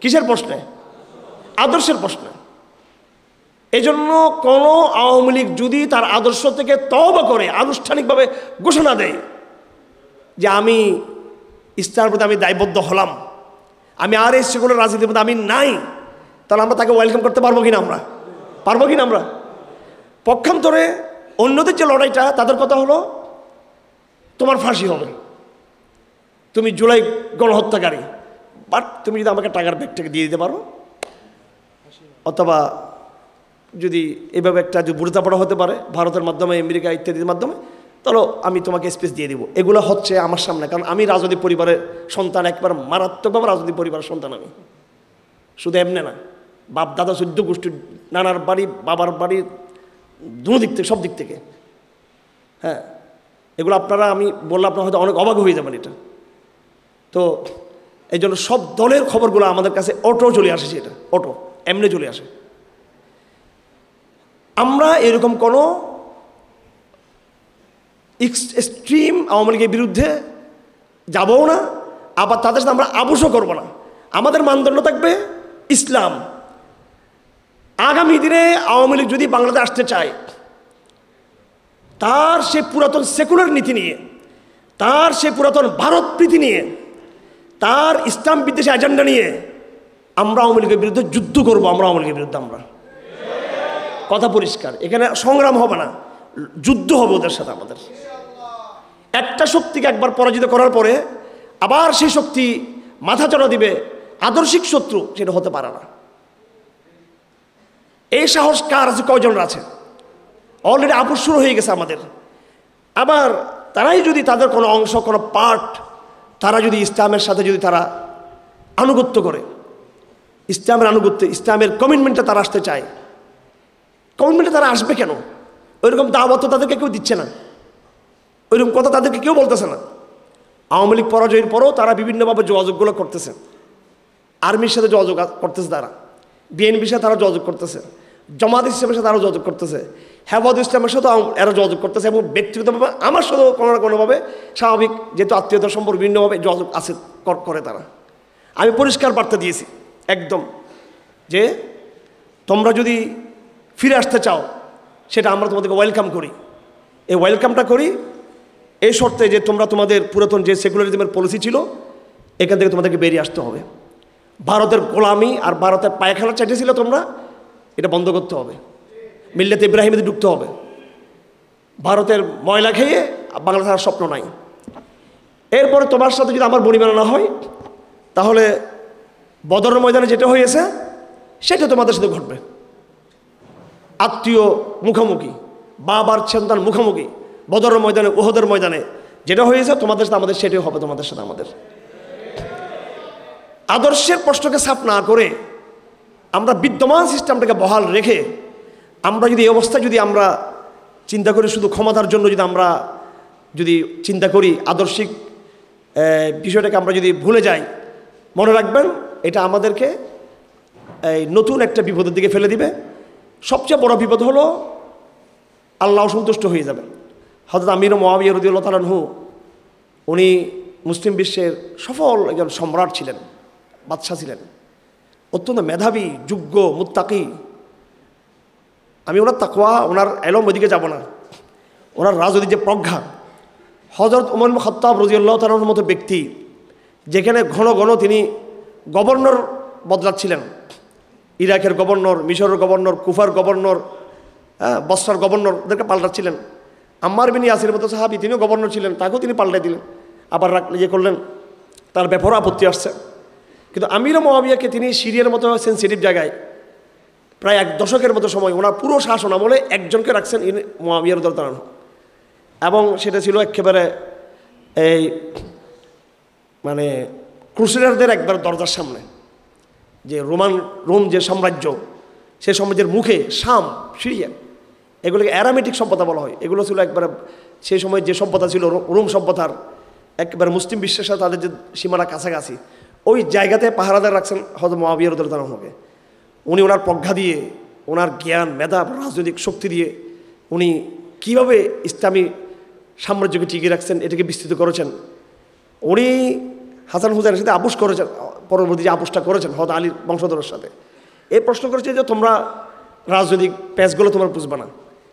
S1: কিসের প্রশ্নে? আদর্শের প্রশ্নে। এই জন্য কোনো আওয়ামী লীগ যদি তার আদর্শ থেকে তওবা করে আনুষ্ঠানিকভাবে ঘোষণা দেয় যে আমি ইসলামের প্রতি আমি দায়বদ্ধ হলাম, আমি আর এই সেগুলোর রাজনীতির মধ্যে আমি নাই, তাহলে আমরা তাকে ওয়েলকাম করতে পারবো কিনা? আমরা পক্ষান্তরে অন্যদের যে লড়াইটা, তাদের কথা হলো তোমার ফাঁসি হবে, তুমি জুলাই গণহত্যাকারী, বাট তুমি যদি আমাকে টাকার ব্যাগটাকে দিয়ে দিতে পারো, অথবা যদি এভাবে একটা যে বুড়াপড়া হতে পারে ভারতের মাধ্যমে, আমেরিকা ইত্যাদির মাধ্যমে, তাহলে আমি তোমাকে স্পেস দিয়ে দিব। এগুলো হচ্ছে আমার সামনে, কারণ আমি রাজনৈতিক পরিবারের সন্তান, একবার মারাত্মকভাবে রাজনৈতিক পরিবারের সন্তান। আমি শুধু এমনি না, বাপ দাদা 14 গোষ্ঠীর, নানার বাড়ি, বাবার বাড়ি, দু দিক থেকে, সব দিক থেকে। হ্যাঁ, এগুলো আপনারা, আমি বললাম আপনারা হয়তো অনেক অবাক হয়ে যাবেন এটা। তো এই জন্য সব দলের খবরগুলো আমাদের কাছে অটো চলে আসে, সেটা অটো এমনি চলে আসে। আমরা এরকম কোনো এক্সট্রিম আওয়ামী লীগের বিরুদ্ধে যাবও না, আবার তাদের সাথে আমরা আপোষও করবো না। আমাদের মানদণ্ড থাকবে ইসলাম। আগামী দিনে আওয়ামী লীগ যদি বাংলাদেশে আসতে চায়, তার সে পুরাতন সেকুলার নীতি নিয়ে, তার সে পুরাতন ভারত প্রীতি নিয়ে, তার ইসলাম বিদ্বেষী এজেন্ডা নিয়ে আমরা আওয়ামী লীগের বিরুদ্ধে যুদ্ধ করবো। আমরা আওয়ামী লীগের বিরুদ্ধে, আমরা কথা পরিষ্কার, এখানে সংগ্রাম হবে না, যুদ্ধ হবে ওদের সাথে আমাদের। একটা শক্তিকে একবার পরাজিত করার পরে আবার সেই শক্তি মাথা চড়া দিবে, আদর্শিক শত্রু, সেটা হতে পারে না। এই সাহস কার আছে? কয়জনের আছে? অলরেডি আপোষ শুরু হয়ে গেছে আমাদের। আবার তারাই যদি তাদের কোনো অংশ, কোনো পার্ট, তারা যদি ইসলামের সাথে যদি তারা আনুগত্য করে, ইসলামের আনুগত্য, ইসলামের কমিটমেন্টে তারা আসতে চায়, কমিটমেন্টে তারা আসবে কেন? ওইরকম দাওয়াত তাদেরকে কেউ দিচ্ছে না, ওইরকম কথা তাদেরকে কেউ বলতেছে না। আওয়ামী লীগ পরাজয়ের পরও তারা বিভিন্নভাবে যোগাযোগগুলো করতেছে, আর্মির সাথে যোগাযোগ করতেছে, তারা বিএনপির সাথে তারা যোগাযোগ করতেছে, জামাত ইসলামের সাথে তারা যোগাযোগ করতেছে, হেফাজত ইসলামের সাথেও এরা যোগাযোগ করতেছে, এবং ব্যক্তিগতভাবে আমার সাথেও কোনো না কোনোভাবে স্বাভাবিক, যেহেতু আত্মীয়তার সম্পর্ক বিভিন্নভাবে যোগাযোগ আছে, করে তারা। আমি পরিষ্কার বার্তা দিয়েছি একদম, যে তোমরা যদি ফিরে আসতে চাও, সেটা আমরা তোমাদেরকে ওয়েলকাম করি। এই ওয়েলকামটা করি এই শর্তে যে তোমরা তোমাদের পুরাতন যে সেকুলারিজমের পলিসি ছিল, এখান থেকে তোমাদেরকে বেরিয়ে আসতে হবে। ভারতের গোলামি আর ভারতের পায়খানা চাইতেছিল তোমরা, এটা বন্ধ করতে হবে। মিল্লাতে ইব্রাহিমে ঢুকতে হবে। ভারতের ময়লা খেয়ে বাংলাদেশ আর স্বপ্ন নাই। এরপরে তোমার সাথে যদি আমার বনিমানা না হয়, তাহলে বদরের ময়দানে যেটা হয়েছে সেটা তোমাদের সাথে ঘটবে। আত্মীয় মুখোমুখি, বাবার সন্তান মুখোমুখি, বদরের ময়দানে, উহুদের ময়দানে যেটা হয়েছে তোমাদের সাথে আমাদের, সেটাই হবে তোমাদের সাথে আমাদের। আদর্শের প্রশ্নকে সাফ না করে আমরা বিদ্যমান সিস্টেমটাকে বহাল রেখে আমরা যদি এই অবস্থায় যদি আমরা চিন্তা করি শুধু ক্ষমতার জন্য যদি চিন্তা করি, আদর্শিক বিষয়টাকে আমরা যদি ভুলে যাই, মনে রাখবেন এটা আমাদেরকে নতুন একটা বিপদের দিকে ফেলে দিবে। সবচেয়ে বড় বিপদ হলো আল্লাহ অসন্তুষ্ট হয়ে যাবে। হযরত আমির মুআবিয়া রাদিয়াল্লাহু তাআলা আনহু, উনি মুসলিম বিশ্বের সফল একজন সম্রাট ছিলেন, বাদশাহ ছিলেন, অত্যন্ত মেধাবী, যোগ্য, মুত্তাকি। আমি ওনার তাকওয়া, ওনার এলম ওইদিকে যাব না, ওনার রাজনৈতিক যে প্রজ্ঞা। হযরত ওমর ইবনে খাত্তাব রাদিয়াল্লাহু তাআলার মতো ব্যক্তি, যেখানে ঘন ঘন তিনি গভর্নর বদলাচ্ছিলেন, ইরাকের গভর্নর, মিশরের গভর্নর, কুফার গভর্নর, বসরার গভর্নরদেরকে পাল্টাচ্ছিলেন। আম্মার বিন ইয়াসিরের মতো সাহাবী, তিনিও গভর্নর ছিলেন, তাকেও তিনি পাল্টাই দিলেন, আবার করলেন, তার ব্যাপারও আপত্তি আসছে। কিন্তু আমির মুআবিয়াকে তিনি সিরিয়ার মতো সেন্সিটিভ জায়গায় প্রায় 1 দশকের মতো সময়, ওনার পুরো শাসন আমলে একজনকে রাখছেন মুআবিয়া রাদিয়াল্লাহু তাআলা, এবং সেটা ছিল একেবারে মানে ক্রুসেডারদের একবার দরজার সামনে, যে রোম যে সাম্রাজ্য, সে সাম্রাজ্যের মুখে শাম, সিরিয়া, এগুলোকে অ্যারামেটিক সভ্যতা বলা হয়। এগুলো ছিল একবারে সেই সময় যে সভ্যতা ছিল রোম সভ্যতার, একেবারে মুসলিম বিশ্বের সাথে তাদের যে সীমানা কাছাকাছি, ওই জায়গাতে পাহারাদার রাখছেন হযরত মুআবিয়া রাদিয়াল্লাহু তাআলা। উনি ওনার প্রজ্ঞা দিয়ে, ওনার জ্ঞান, মেধা, রাজনৈতিক শক্তি দিয়ে উনি কীভাবে ইসলামী সাম্রাজ্যকে টিকিয়ে রাখছেন, এটাকে বিস্তৃত করেছেন। উনি হাসান হুসাইনের সাথে আপোষ করেছেন, পরবর্তী যে আপোষটা করেছেন হযরত আলীর বংশধরের সাথে। এই প্রশ্ন করেছে যে তোমরা রাজনৈতিক প্যাচগুলো তোমরা বুঝবে না,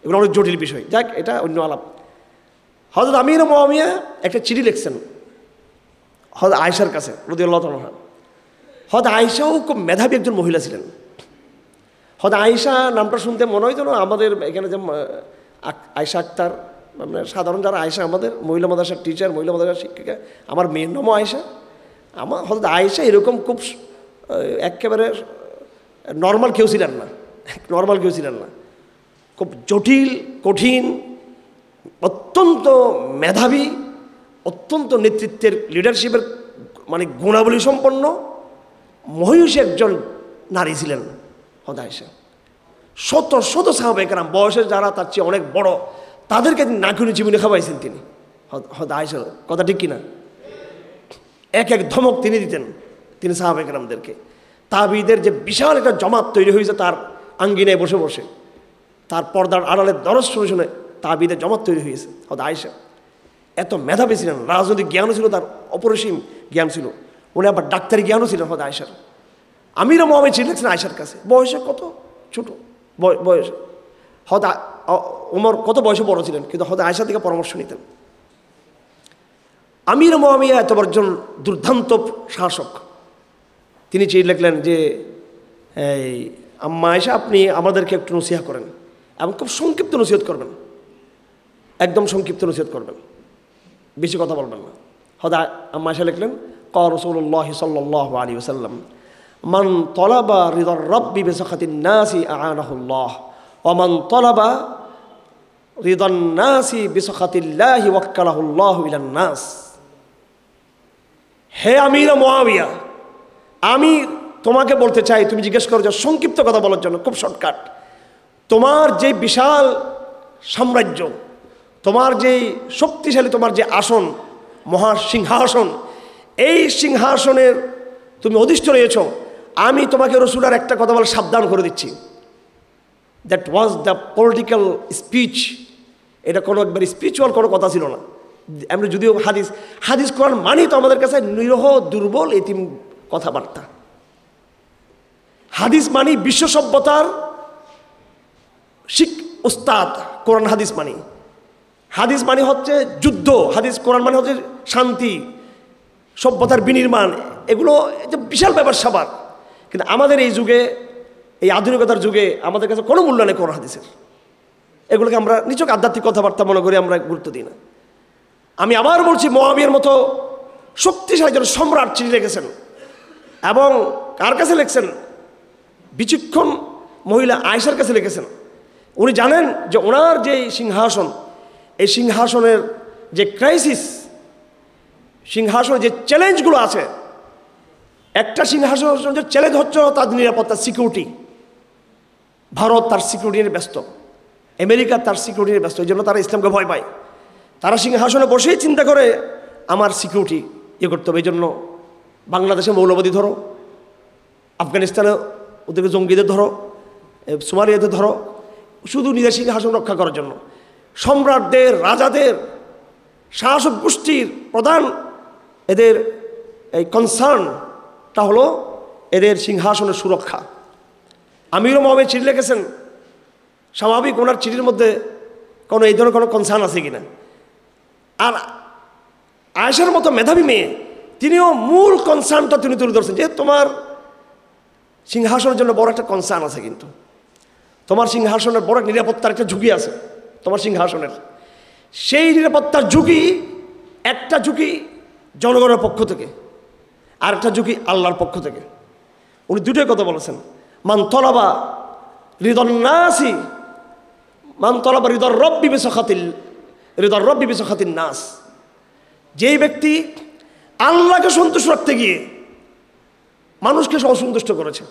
S1: এগুলো অনেক জটিল বিষয়। যাক, এটা অন্য আলাপ। হযরত আমির মুআবিয়া একটা চিঠি লিখছেন হযরত আয়েশার কাছে রাদিয়াল্লাহু তাআলা আনহা। হযরত আয়েশাও খুব মেধাবী একজন মহিলা ছিলেন। হযরত আয়েশা নামটা শুনতে মনে হয় যেন আমাদের এখানে যে আয়েশা আক্তার, মানে সাধারণ যারা আয়েশা, আমাদের মহিলা মাদ্রাসার টিচার, মহিলা মাদ্রাসার শিক্ষিকা, আমার মেয়ের নামও আয়েশা। আমার হযরত আয়েশা এরকম খুব একেবারে নর্মাল কেউ ছিলেন না, খুব জটিল, কঠিন, অত্যন্ত মেধাবী, অত্যন্ত নেতৃত্বের, লিডারশিপের মানে গুণাবলী সম্পন্ন মহিষী একজন নারী ছিলেন হযরত আয়েশা। শত শত সাহাবায়ে কেরাম, বয়সে যারা তার চেয়ে অনেক বড়, তাদেরকে নাকুনি জীবনে খাওয়াইছেন তিনি, হযরত আয়েশা। কথা ঠিক কিনা? এক ধমক তিনি দিতেন, তিনি সাহাবায়ে কেরামদেরকে। তাবিদের যে বিশাল একটা জমাত তৈরি হয়েছে তার আঙ্গিনায় বসে বসে, তার পর্দার আড়ালে দরজ শুনে শুনে তাবিদের জমাত তৈরি হয়েছে হযরত আয়েশা। এত মেধাবী ছিলেন, রাজনৈতিক জ্ঞানও ছিল তার, অপরিসীম জ্ঞান ছিল। উনি আবার ডাক্তারি জ্ঞানও ছিলেন হযরত আয়েশার। আমির মুআবিয়া চিঠি লিখছেন আয়েশার কাছে, বয়সে কত ছোট বয়স। হযরত ওমর কত বয়সে বড় ছিলেন, কিন্তু হযরত আয়েশা থেকে পরামর্শ নিতেন। আমির মুআবিয়া এত একজন দুর্দান্ত শাসক, তিনি চিঠি লিখলেন যে আম্মা আয়েশা, আপনি আমাদেরকে একটু নসিহত করেন, এবং খুব সংক্ষিপ্ত নসিহত করবেন, একদম সংক্ষিপ্ত নসিহত করবেন, বেশি কথা বলবেন না। হযরত আম্মা আয়েশা লিখলেন, ক্বাল রাসূলুল্লাহ সাল্লাল্লাহু আলাইহি ওয়াসাল্লাম, মান তালাবা রিদার রাব্বি বিসাখাতিন নাসি আ'ানাহুল্লাহ, ওয়া মান তালাবা রিদান নাসি বিসাখাতিল্লাহি ওয়াক্কালাহুল্লাহু ইলান নাস। হে আমির মুআবিয়া, আমি তোমাকে বলতে চাই, তুমি জিজ্ঞেস করো যে সংক্ষিপ্ত কথা বলার জন্য, খুব শর্টকাট। তোমার যে বিশাল সাম্রাজ্য, তোমার যে শক্তিশালী, তোমার যে আসন, মহা সিংহাসন, এই সিংহাসনের তুমি অধিষ্ঠ রয়েছ, আমি তোমাকে রাসূলের একটা কথা বলে সাবধান করে দিচ্ছি। That was the political speech. এটা কোনো একবার স্পিরিচুয়াল কোনো কথা ছিল না। আমরা যদিও হাদিস কোরআন মানি, তো আমাদের কাছে নিরহ, দুর্বল, এতিম কথাবার্তা। হাদিস মানি বিশ্ব সভ্যতার উস্তাদ, কোরআন হাদিস মানি। হাদিস মানি হচ্ছে যুদ্ধ, কোরআন মানে হচ্ছে শান্তি, সভ্যতার বিনির্মাণ। এগুলো যে বিশাল ব্যাপার স্যাপার, কিন্তু আমাদের এই যুগে, এই আধুনিকতার যুগে আমাদের কাছে কোনো মূল্য নেই কোরআন হাদিসের। এগুলোকে আমরা নিছক আধ্যাত্মিক কথাবার্তা মনে করি, আমরা গুরুত্ব দিই না। আমি আবার বলছি, মুআবিয়ার মতো শক্তিশালী একজন সম্রাট চিঠি লিখেছেন, এবং কার কাছে লিখছেন? বিচক্ষণ মহিলা আয়েশার কাছে লিখেছেন। উনি জানেন যে ওনার যে সিংহাসন, এই সিংহাসনের যে ক্রাইসিস, সিংহাসনের যে চ্যালেঞ্জগুলো আছে, একটা সিংহাসনের যে চ্যালেঞ্জ হচ্ছে তার নিরাপত্তা, সিকিউরিটি। ভারত তার সিকিউরিটি নিয়ে ব্যস্ত, আমেরিকা তার সিকিউরিটি নিয়ে ব্যস্ত, এই জন্য তারা ইসলামকে ভয় পায়। তারা সিংহাসনে বসেই চিন্তা করে আমার সিকিউরিটি করতে হবে। এই জন্য বাংলাদেশে মৌলবাদী ধরো, আফগানিস্তানে ওদেরকে জঙ্গিদের ধরো, সোমালিয়াদের ধরো, শুধু নিজের সিংহাসন রক্ষা করার জন্য। সম্রাটদের, রাজাদের, শাসক গোষ্ঠীর প্রধান এদের এই কনসার্নটা হলো এদের সিংহাসনের সুরক্ষা। আমিরুল মোহাম্মদ চিঠি লিখেছেন, স্বাভাবিক ওনার চিঠির মধ্যে কোনো এই ধরনের কোনো কনসার্ন আছে কিনা। আর আয়েশার মতো মেধাবী মেয়ে, তিনিও মূল কনসার্নটা তিনি তুলে ধরছেন যে তোমার সিংহাসনের জন্য বড় একটা কনসার্ন আছে, কিন্তু তোমার সিংহাসনের বড় নিরাপত্তার একটা ঝুঁকি আছে তোমার সিংহাসনের। সেই নিরাপত্তার ঝুঁকি, একটা ঝুঁকি জনগণের পক্ষ থেকে, আর একটা ঝুঁকি আল্লাহর পক্ষ থেকে। উনি দুটোই কথা বলেছেন। মান তলাবা রিদন্নাসি, মান তলাবা হৃদর রব্বি বিসখাতিন নাস। যেই ব্যক্তি আল্লাহকে সন্তুষ্ট রাখতে গিয়ে মানুষকে অসন্তুষ্ট করেছে,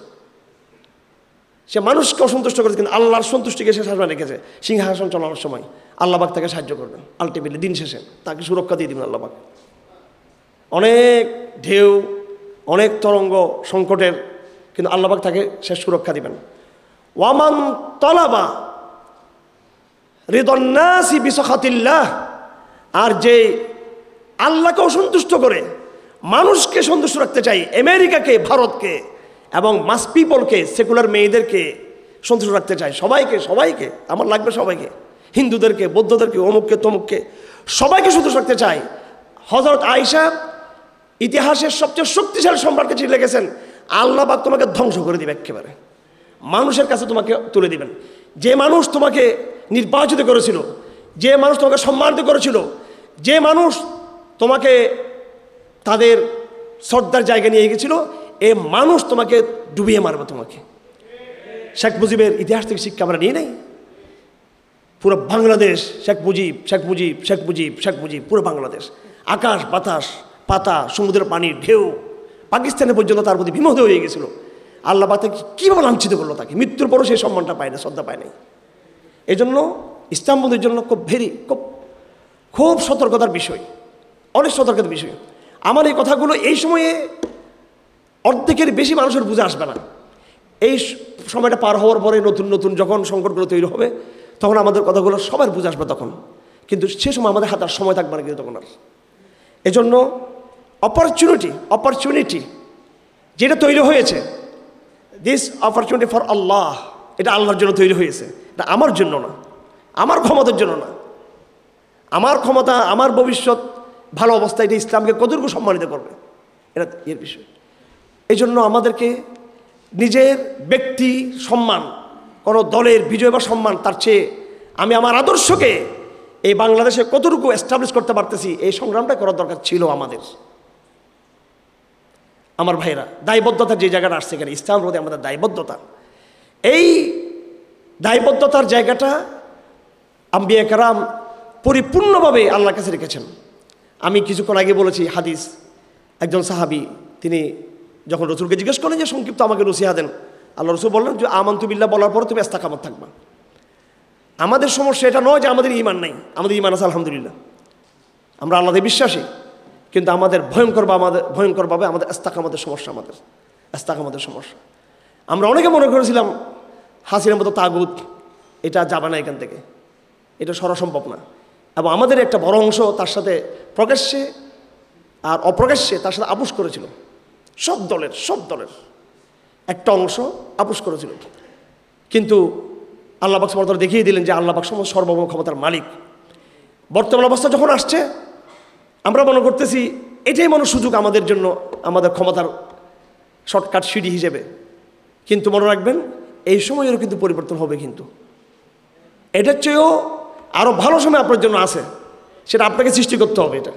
S1: সে মানুষকে অসন্তুষ্ট করেছে, কিন্তু আল্লাহর সন্তুষ্টিকে সে সামনে রেখেছে। সিংহাসন চালানোর সময় আল্লাহ পাক তাকে সাহায্য করবেন, আলটিমেটলি দিন শেষে তাকে সুরক্ষা দিয়ে দিবেন আল্লাহ পাক। অনেক ঢেউ, অনেক তরঙ্গ সংকটের, কিন্তু আল্লাহ পাক তাকে সে সুরক্ষা দিবেন। ওয়ামান তলাবা রিদন্নাসি বিসখাতিল্লাহ, আর যে আল্লাহকে অসন্তুষ্ট করে মানুষকে সন্তুষ্ট রাখতে চাই, আমেরিকাকে, ভারতকে এবং মাস পিপলকে, সেকুলার মেয়েদেরকে সন্তুষ্ট রাখতে চাই, সবাইকে আমার লাগবে, সবাইকে, হিন্দুদেরকে, বৌদ্ধদেরকে, অমুককে তমুককে, সবাইকে সন্তুষ্ট রাখতে চাই। হযরত আয়েশা ইতিহাসের সবচেয়ে শক্তিশালী সম্রাটকে চিঠি লিখেছেন, আল্লাহ পাক তোমাকে ধ্বংস করে দিবে একেবারে, মানুষের কাছে তোমাকে তুলে দিবেন। যে মানুষ তোমাকে নির্বাচিত করেছিল, যে মানুষ তোমাকে সম্মানিত করেছিল, যে মানুষ তোমাকে তাদের শ্রদ্ধার জায়গা নিয়ে গেছিল, এ মানুষ তোমাকে ডুবিয়ে মারবে তোমাকে। শেখ মুজিবের ইতিহাস থেকে শিক্ষা আমরা নিয়ে নেই। পুরো বাংলাদেশ শেখ মুজিব, পুরো বাংলাদেশ, আকাশ বাতাস, পাতা, সমুদ্রের পানির ঢেউ, পাকিস্তানে পর্যন্ত তার প্রতি বিমোহিত হয়ে গেছিল। আল্লাহ পাক তাকে কীভাবে লাঞ্ছিত করলো, তাকে মৃত্যুর পরও সেই সম্মানটা পায় না, শ্রদ্ধা পায় নাই। এই জন্য ইসলামপন্থীর জন্য খুব সতর্কতার বিষয়, অনেক সতর্কতার বিষয়। আমার এই কথাগুলো এই সময়ে অর্ধেকের বেশি মানুষের বুঝে আসবে না। এই সময়টা পার হওয়ার পরে নতুন নতুন যখন সংকটগুলো তৈরি হবে, তখন আমাদের কথাগুলো সবার বুঝে আসবে তখন, কিন্তু সে সময় আমাদের হাতে আর সময় থাকবে না কিন্তু তখন আর। এজন্য অপরচুনিটি যেটা তৈরি হয়েছে, দিস অপরচুনিটি ফর আল্লাহ, এটা আল্লাহর জন্য তৈরি হয়েছে, এটা আমার জন্য না, আমার ক্ষমতার জন্য না। আমার ক্ষমতা, আমার ভবিষ্যৎ ভালো অবস্থা, এটা ইসলামকে কতটুকু সম্মানিত করবে, এটা এর বিষয়। এই জন্য আমাদেরকে নিজের ব্যক্তি সম্মান, কোনো দলের বিজয় বা সম্মান, তার চেয়ে আমি আমার আদর্শকে এই বাংলাদেশে কতটুকু এস্টাবলিশ করতে পারতেছি, এই সংগ্রামটা করার দরকার ছিল আমাদের। আমার ভাইরা, দায়বদ্ধতার যে জায়গাটা আসছে এখানে, ইসলামের প্রতি আমাদের দায়বদ্ধতা, এই দায়বদ্ধতার জায়গাটা আম্বিয়া কেরাম পরিপূর্ণভাবে আল্লাহর কাছে রেখেছেন। আমি কিছুক্ষণ আগে বলেছি হাদিস, একজন সাহাবী তিনি যখন রসুলকে জিজ্ঞেস করেন যে সংক্ষিপ্ত আমাকে নসিহা দেন, আল্লাহ রসুল বললেন যে আমানতু বিল্লাহ বলার পরে তুমি ইস্তেকামত থাকবা। আমাদের সমস্যা এটা নয় যে আমাদের ঈমান নাই, আমাদের ঈমান আছে আলহামদুলিল্লাহ, আমরা আল্লাহতে বিশ্বাসী, কিন্তু আমাদের ভয়ঙ্করভাবে আমাদের ইস্তেকামতের সমস্যা। আমরা অনেকে মনে করেছিলাম হাসিনার মতো তাগুত, এটা যাবে না এখান থেকে, এটা সরা সম্ভব না। এবং আমাদের একটা বড় অংশ তার সাথে প্রকাশ্যে আর অপ্রকাশ্যে তার সাথে আপোষ করেছিল। সব দলের একটা অংশ আপোষ করেছিল, কিন্তু আল্লাহ পাক সুবহানাহু ওয়া তাআলা দেখিয়ে দিলেন যে আল্লাহ পাক সর্বভৌম ক্ষমতার মালিক। বর্তমান অবস্থা যখন আসছে, আমরা মনে করতেছি এটাই মনে সুযোগ আমাদের জন্য, আমাদের ক্ষমতার শর্টকাট সিঁড়ি হিসেবে। কিন্তু মনে রাখবেন, এই সময়েরও কিন্তু পরিবর্তন হবে, কিন্তু এটার চেয়েও আরও ভালো সময় আপনার জন্য আছে, সেটা আপনাকে সৃষ্টি করতে হবে। এটা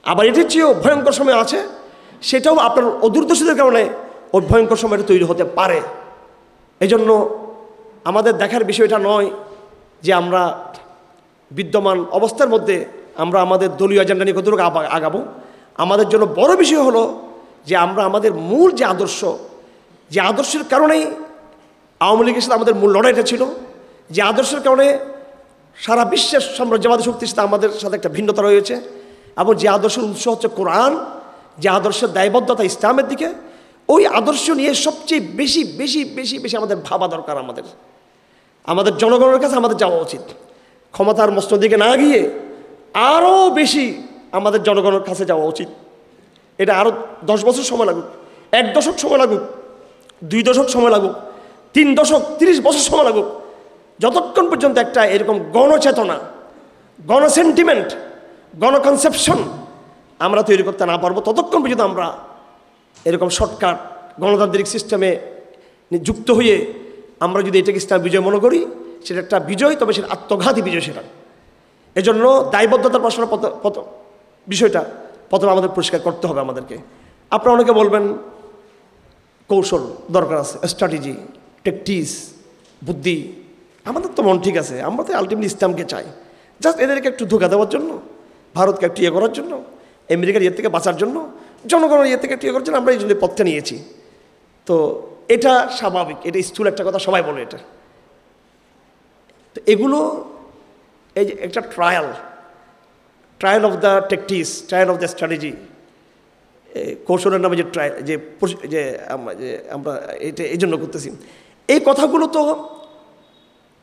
S1: আবার এটার চেয়েও ভয়ঙ্কর সময় আছে, সেটাও আপনার অদূরদর্শীদের কারণে ওই ভয়ঙ্কর সময়টা তৈরি হতে পারে। এই জন্য আমাদের দেখার বিষয়টা নয় যে আমরা বিদ্যমান অবস্থার মধ্যে আমরা আমাদের দলীয় এজেন্ডা নিয়ে কতটুকু আগাবো। আমাদের জন্য বড় বিষয় হলো যে আমরা আমাদের মূল যে আদর্শের কারণেই আওয়ামী লীগের সাথে আমাদের মূল লড়াইটা ছিল, যে আদর্শের কারণে সারা বিশ্বের সাম্রাজ্যবাদী শক্তির সাথে আমাদের সাথে একটা ভিন্নতা রয়েছে, এবং যে আদর্শের উৎস হচ্ছে কোরআন, যে আদর্শের দায়বদ্ধতা ইসলামের দিকে, ওই আদর্শ নিয়ে সবচেয়ে বেশি বেশি বেশি বেশি আমাদের ভাবা দরকার। আমাদের জনগণের কাছে আমাদের যাওয়া উচিত। ক্ষমতার মস্তর দিকে না গিয়ে আরও বেশি আমাদের জনগণের কাছে যাওয়া উচিত। এটা আরও 10 বছর সময় লাগুক, 1 দশক সময় লাগুক, 2 দশক সময় লাগুক, 3 দশক, 30 বছর সময় লাগুক, যতক্ষণ পর্যন্ত একটা এরকম গণচেতনা, গণসেন্টিমেন্ট, গণকনসেপশন আমরা তৈরি করতে না পারবো, ততক্ষণ পর্যন্ত আমরা এরকম শর্টকাট গণতান্ত্রিক সিস্টেমে যুক্ত হয়ে আমরা যদি এটাকে ইসলাম বিজয় মনে করি, সেটা একটা বিজয়, তবে সেটা আত্মঘাতী বিজয়। সেটা এজন্য দায়বদ্ধতার বিষয়টা প্রথমে আমাদের পরিষ্কার করতে হবে আমাদেরকে। আপনারা অনেকে বলবেন কৌশল দরকার আছে, স্ট্র্যাটেজি, ট্যাকটিক্স, বুদ্ধি। আমাদের তো মন ঠিক আছে, আমরা তো আলটিমেটলি ইসলামকে চাই, জাস্ট এদেরকে একটু ধোঁকা দেওয়ার জন্য, ভারতকে একটু ইয়ে করার জন্য, আমেরিকার ইয়ে থেকে বাঁচার জন্য, জনগণের ইয়ে থেকে একটু ইয়ে করার জন্য আমরা এই জন্য পথটা নিয়েছি। তো এটা স্বাভাবিক, এটা স্থূল একটা কথা, সবাই বলে এটা। তো এগুলো এই যে একটা trial of the tactics, trial of the strategy, কৌশলের নামে যে ট্রায়াল, যে আমরা এটা এই জন্য করতেছি। এই কথাগুলো তো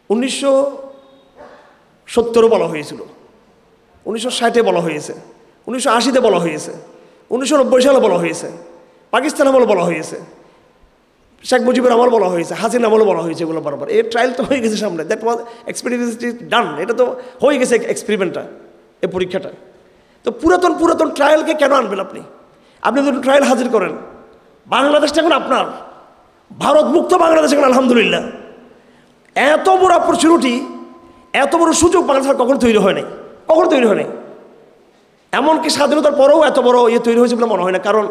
S1: 1970 বলা হয়েছিল, 1960 বলা হয়েছে, 1980 বলা হয়েছে, 1990 সালে বলা হয়েছে, পাকিস্তান আমল বলা হয়েছে, শেখ মুজিবের আমল বলা হয়েছে, হাসিনা আমল বলা হয়েছে। এগুলো বরাবর এই ট্রায়াল তো হয়ে গেছে সামনে, that was experiment is done. এটা তো হয়ে গেছে এক্সপেরিমেন্টটা, এই পরীক্ষাটা। তো পুরাতন ট্রায়ালকে কেন আনবেন আপনি? আপনি যদি ট্রায়াল হাজির করেন, বাংলাদেশটা এখন আপনার, ভারত মুক্ত বাংলাদেশ এখন আলহামদুলিল্লাহ। এত বড় অপরচুনিটি, এত বড় সুযোগ বাংলাদেশ কখনো তৈরি হয় নাই, কখনো তৈরি হয় নাই। এমনকি স্বাধীনতার পরেও এত বড় ইয়ে তৈরি হয়েছে বলে মনে হয় না। কারণ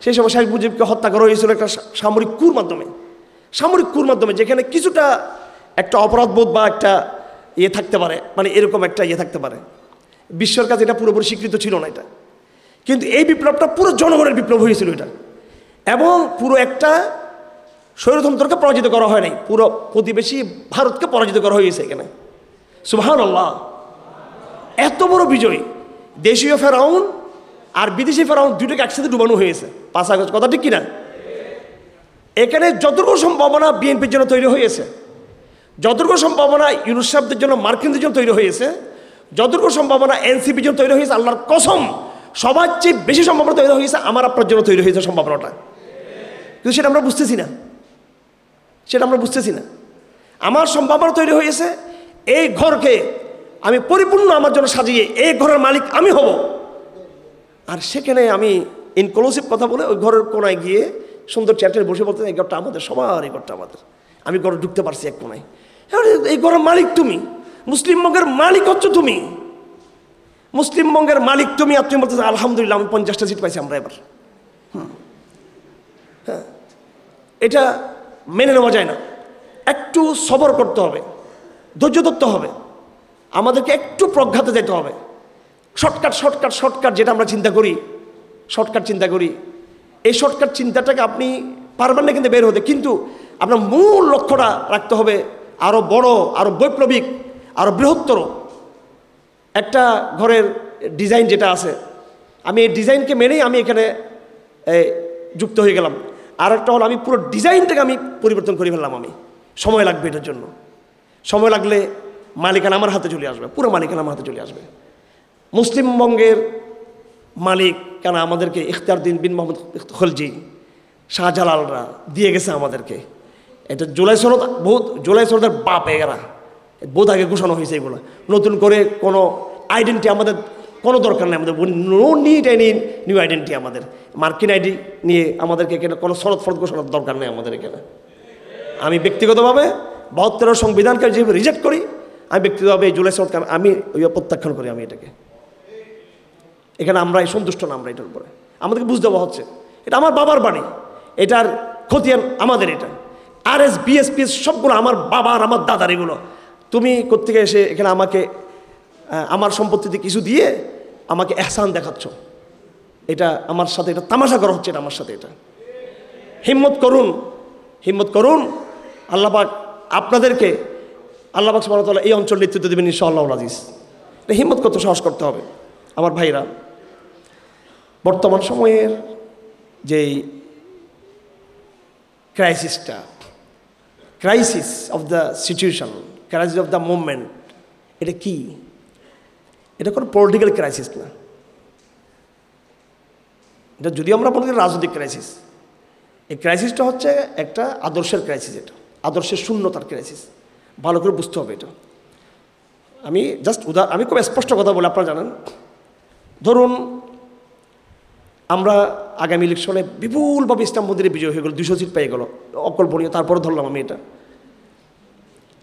S1: সেই সময় শেখ মুজিবকে হত্যা করা হয়েছিল একটা সামরিক কুর মাধ্যমে, যেখানে কিছুটা একটা অপরাধবোধ বা একটা ইয়ে থাকতে পারে, মানে এরকম একটা ইয়ে থাকতে পারে। বিশ্বের কাছে এটা পুরোপুরি স্বীকৃত ছিল না এটা, কিন্তু এই বিপ্লবটা পুরো জনগণের বিপ্লব হয়েছিল এটা। এবং পুরো একটা স্বৈরতন্ত্রকে পরাজিত করা হয় নাই, পুরো প্রতিবেশী ভারতকে পরাজিত করা হয়েছে এখানে। সুবহানাল্লাহ, এত বড় বিজয়। দেশীয় ফেরাউন আর বিদেশি ফেরাউন দুটোকে একসাথে ডুবানো হয়েছে 5 আগস্ট, কথা ঠিক কিনা? এখানে যতটুকু সম্ভাবনা বিএনপির জন্য তৈরি হয়েছে, যতটুকু সম্ভাবনা ইউনূস সাহেবদের জন্য, মার্কিনদের জন্য তৈরি হয়েছে, যতটুকু সম্ভাবনা এনসিপির জন্য তৈরি হয়েছে, আল্লাহর কসম সবার চেয়ে বেশি সম্ভাবনা তৈরি হয়েছে আমার আপনার জন্য তৈরি হয়েছে সম্ভাবনাটা। কিন্তু সেটা আমরা বুঝতেছি না, আমার সম্ভাবনা তৈরি হয়েছে এই ঘরকে আমি পরিপূর্ণ আমার জন্য সাজিয়ে এই ঘরের মালিক আমি হব। আর সেখানে আমি ইনক্লুসিভ কথা বলে ওই ঘরের কোনায় গিয়ে সুন্দর চেয়ারটায় বসে বলতে, এই ঘরটা আমাদের সবার, এই ঘরটা আমাদের, আমি ঘরে ঢুকতে পারছি এক কোনায়। এই ঘরের মালিক তুমি, মুসলিমবঙ্গের মালিক হচ্ছ তুমি, মুসলিমবঙ্গের মালিক তুমি। আর তুমি বলতেছো আলহামদুলিল্লাহ আমি 50টা সিট পাইছি আমরা এবার। হ্যাঁ, এটা মেনে নেওয়া যায় না। একটু সবর করতে হবে, ধৈর্য ধরতে হবে, আমাদেরকে একটু প্রজ্ঞাতে যেতে হবে। শর্টকাট যেটা আমরা চিন্তা করি, এই শর্টকাট চিন্তাটাকে আপনি পারবেন না কিন্তু বের হতে। কিন্তু আপনার মূল লক্ষ্যটা রাখতে হবে আরও বড়, আরও বৈপ্লবিক, আরও বৃহত্তর একটা ঘরের ডিজাইন যেটা আছে। আমি এই ডিজাইনকে মেনেই আমি এখানে যুক্ত হয়ে গেলাম। আর একটা হলো আমি পুরো ডিজাইনটাকে আমি পরিবর্তন করে ফেললাম। আমি সময় লাগবে এটার জন্য, সময় লাগলে মালিকানা আমার হাতে চলে আসবে, পুরো মালিকানা আমার হাতে চলে আসবে। মুসলিমবঙ্গের মালিক কেন আমাদেরকে ইখতিয়ারউদ্দিন বিন মোহাম্মদ খলজি, শাহজালালরা দিয়ে গেছে আমাদেরকে। এটা জুলাই সনদের বাপ, এরা বহুত আগে ঘোষণা হয়েছে। এগুলো নতুন করে কোনো আইডেন্টি আমাদের কোনো দরকার নেই, আমাদের no need any new identity. আমাদের মার্কিন আইডি নিয়ে আমাদেরকে এখানে কোনো সনদ ঘোষণার দরকার নেই আমাদের এখানে। আমি ব্যক্তিগতভাবে 72 সংবিধানকে যেভাবে রিজেক্ট করি, আমি ব্যক্তিগতভাবে এই জুলাই সনদকে আমি প্রত্যাখ্যান করি। আমি এটাকে এখানে আমরা সন্তুষ্ট না, আমরা এটার উপরে আমাদেরকে বুঝতে দেওয়া হচ্ছে এটা আমার বাবার বাণী, এটার খতিয়ান আমাদের। এটা আরএস বিএসপি সবগুলো আমার বাবার, আমার দাদার। এগুলো তুমি কোত্থেকে এসে এখানে আমাকে আমার সম্পত্তিতে কিছু দিয়ে আমাকে এহসান দেখাচ্ছ, এটা আমার সাথে এটা তামাশা করা হচ্ছে, এটা আমার সাথে। এটা হিম্মত করুন, আল্লাহ পাক আপনাদেরকে আল্লাহ পাক সুবহানাহু ওয়া তাআলা এই অঞ্চল নেতৃত্ব দেবেন ইনশাআল্লাহ আজিজ। এটা হিম্মত করতে সাহস করতে হবে আমার ভাইরা। বর্তমান সময়ের যেই crisis of the situation, crisis of the movement, এটা কি? এটা কোনো পলিটিক্যাল ক্রাইসিস না, এটা যদিও আমরা বলি রাজনৈতিক ক্রাইসিস, এই ক্রাইসিসটা হচ্ছে একটা আদর্শের ক্রাইসিস। এটা আদর্শের শূন্যতার ক্রাইসিস, ভালো করে বুঝতে হবে এটা। আমি আমি খুব স্পষ্ট কথা বলে আপনারা জানেন, ধরুন আমরা আগামী ইলেকশনে বিপুলভাবে ইসলাম মন্দিরে বিজয় হয়ে গেল, 200 সিট পেয়ে গেল, অকল্পনীয়। তারপরে ধরলাম আমি এটা,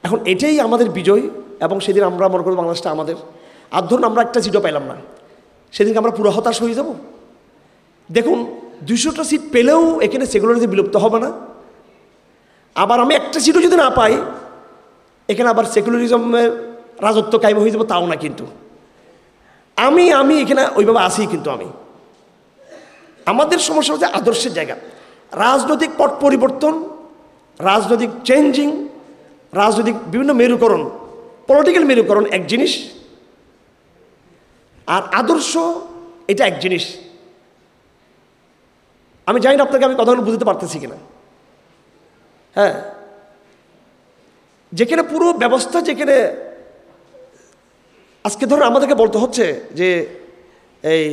S1: এখন এটাই আমাদের বিজয় এবং সেদিন আমরা মনে করি বাংলাদেশটা আমাদের। আর ধরুন আমরা একটা সিটও পাইলাম না, সেদিনকে আমরা পুরো হতাশ হয়ে যাব। দেখুন 200টা সিট পেলেও এখানে সেকুলারিজম বিলুপ্ত হবে না। আবার আমি একটা সিটও যদি না পাই, এখানে আবার সেকুলারিজমের রাজত্ব কায়েম হয়ে যাবো তাও না। কিন্তু আমি এখানে ওইভাবে আসি, কিন্তু আমাদের সমস্যা হচ্ছে আদর্শের জায়গা। রাজনৈতিক পট পরিবর্তন, রাজনৈতিক চেঞ্জিং, রাজনৈতিক বিভিন্ন মেরুকরণ, পলিটিক্যাল মেরুকরণ এক জিনিস, আর আদর্শ এটা এক জিনিস। আমি জানি না আপনাকে আমি কথাগুলো বুঝতে পারতেছি কিনা। হ্যাঁ, যেখানে পুরো ব্যবস্থা, যেখানে আজকে ধরুন আমাদেরকে বলতে হচ্ছে যে এই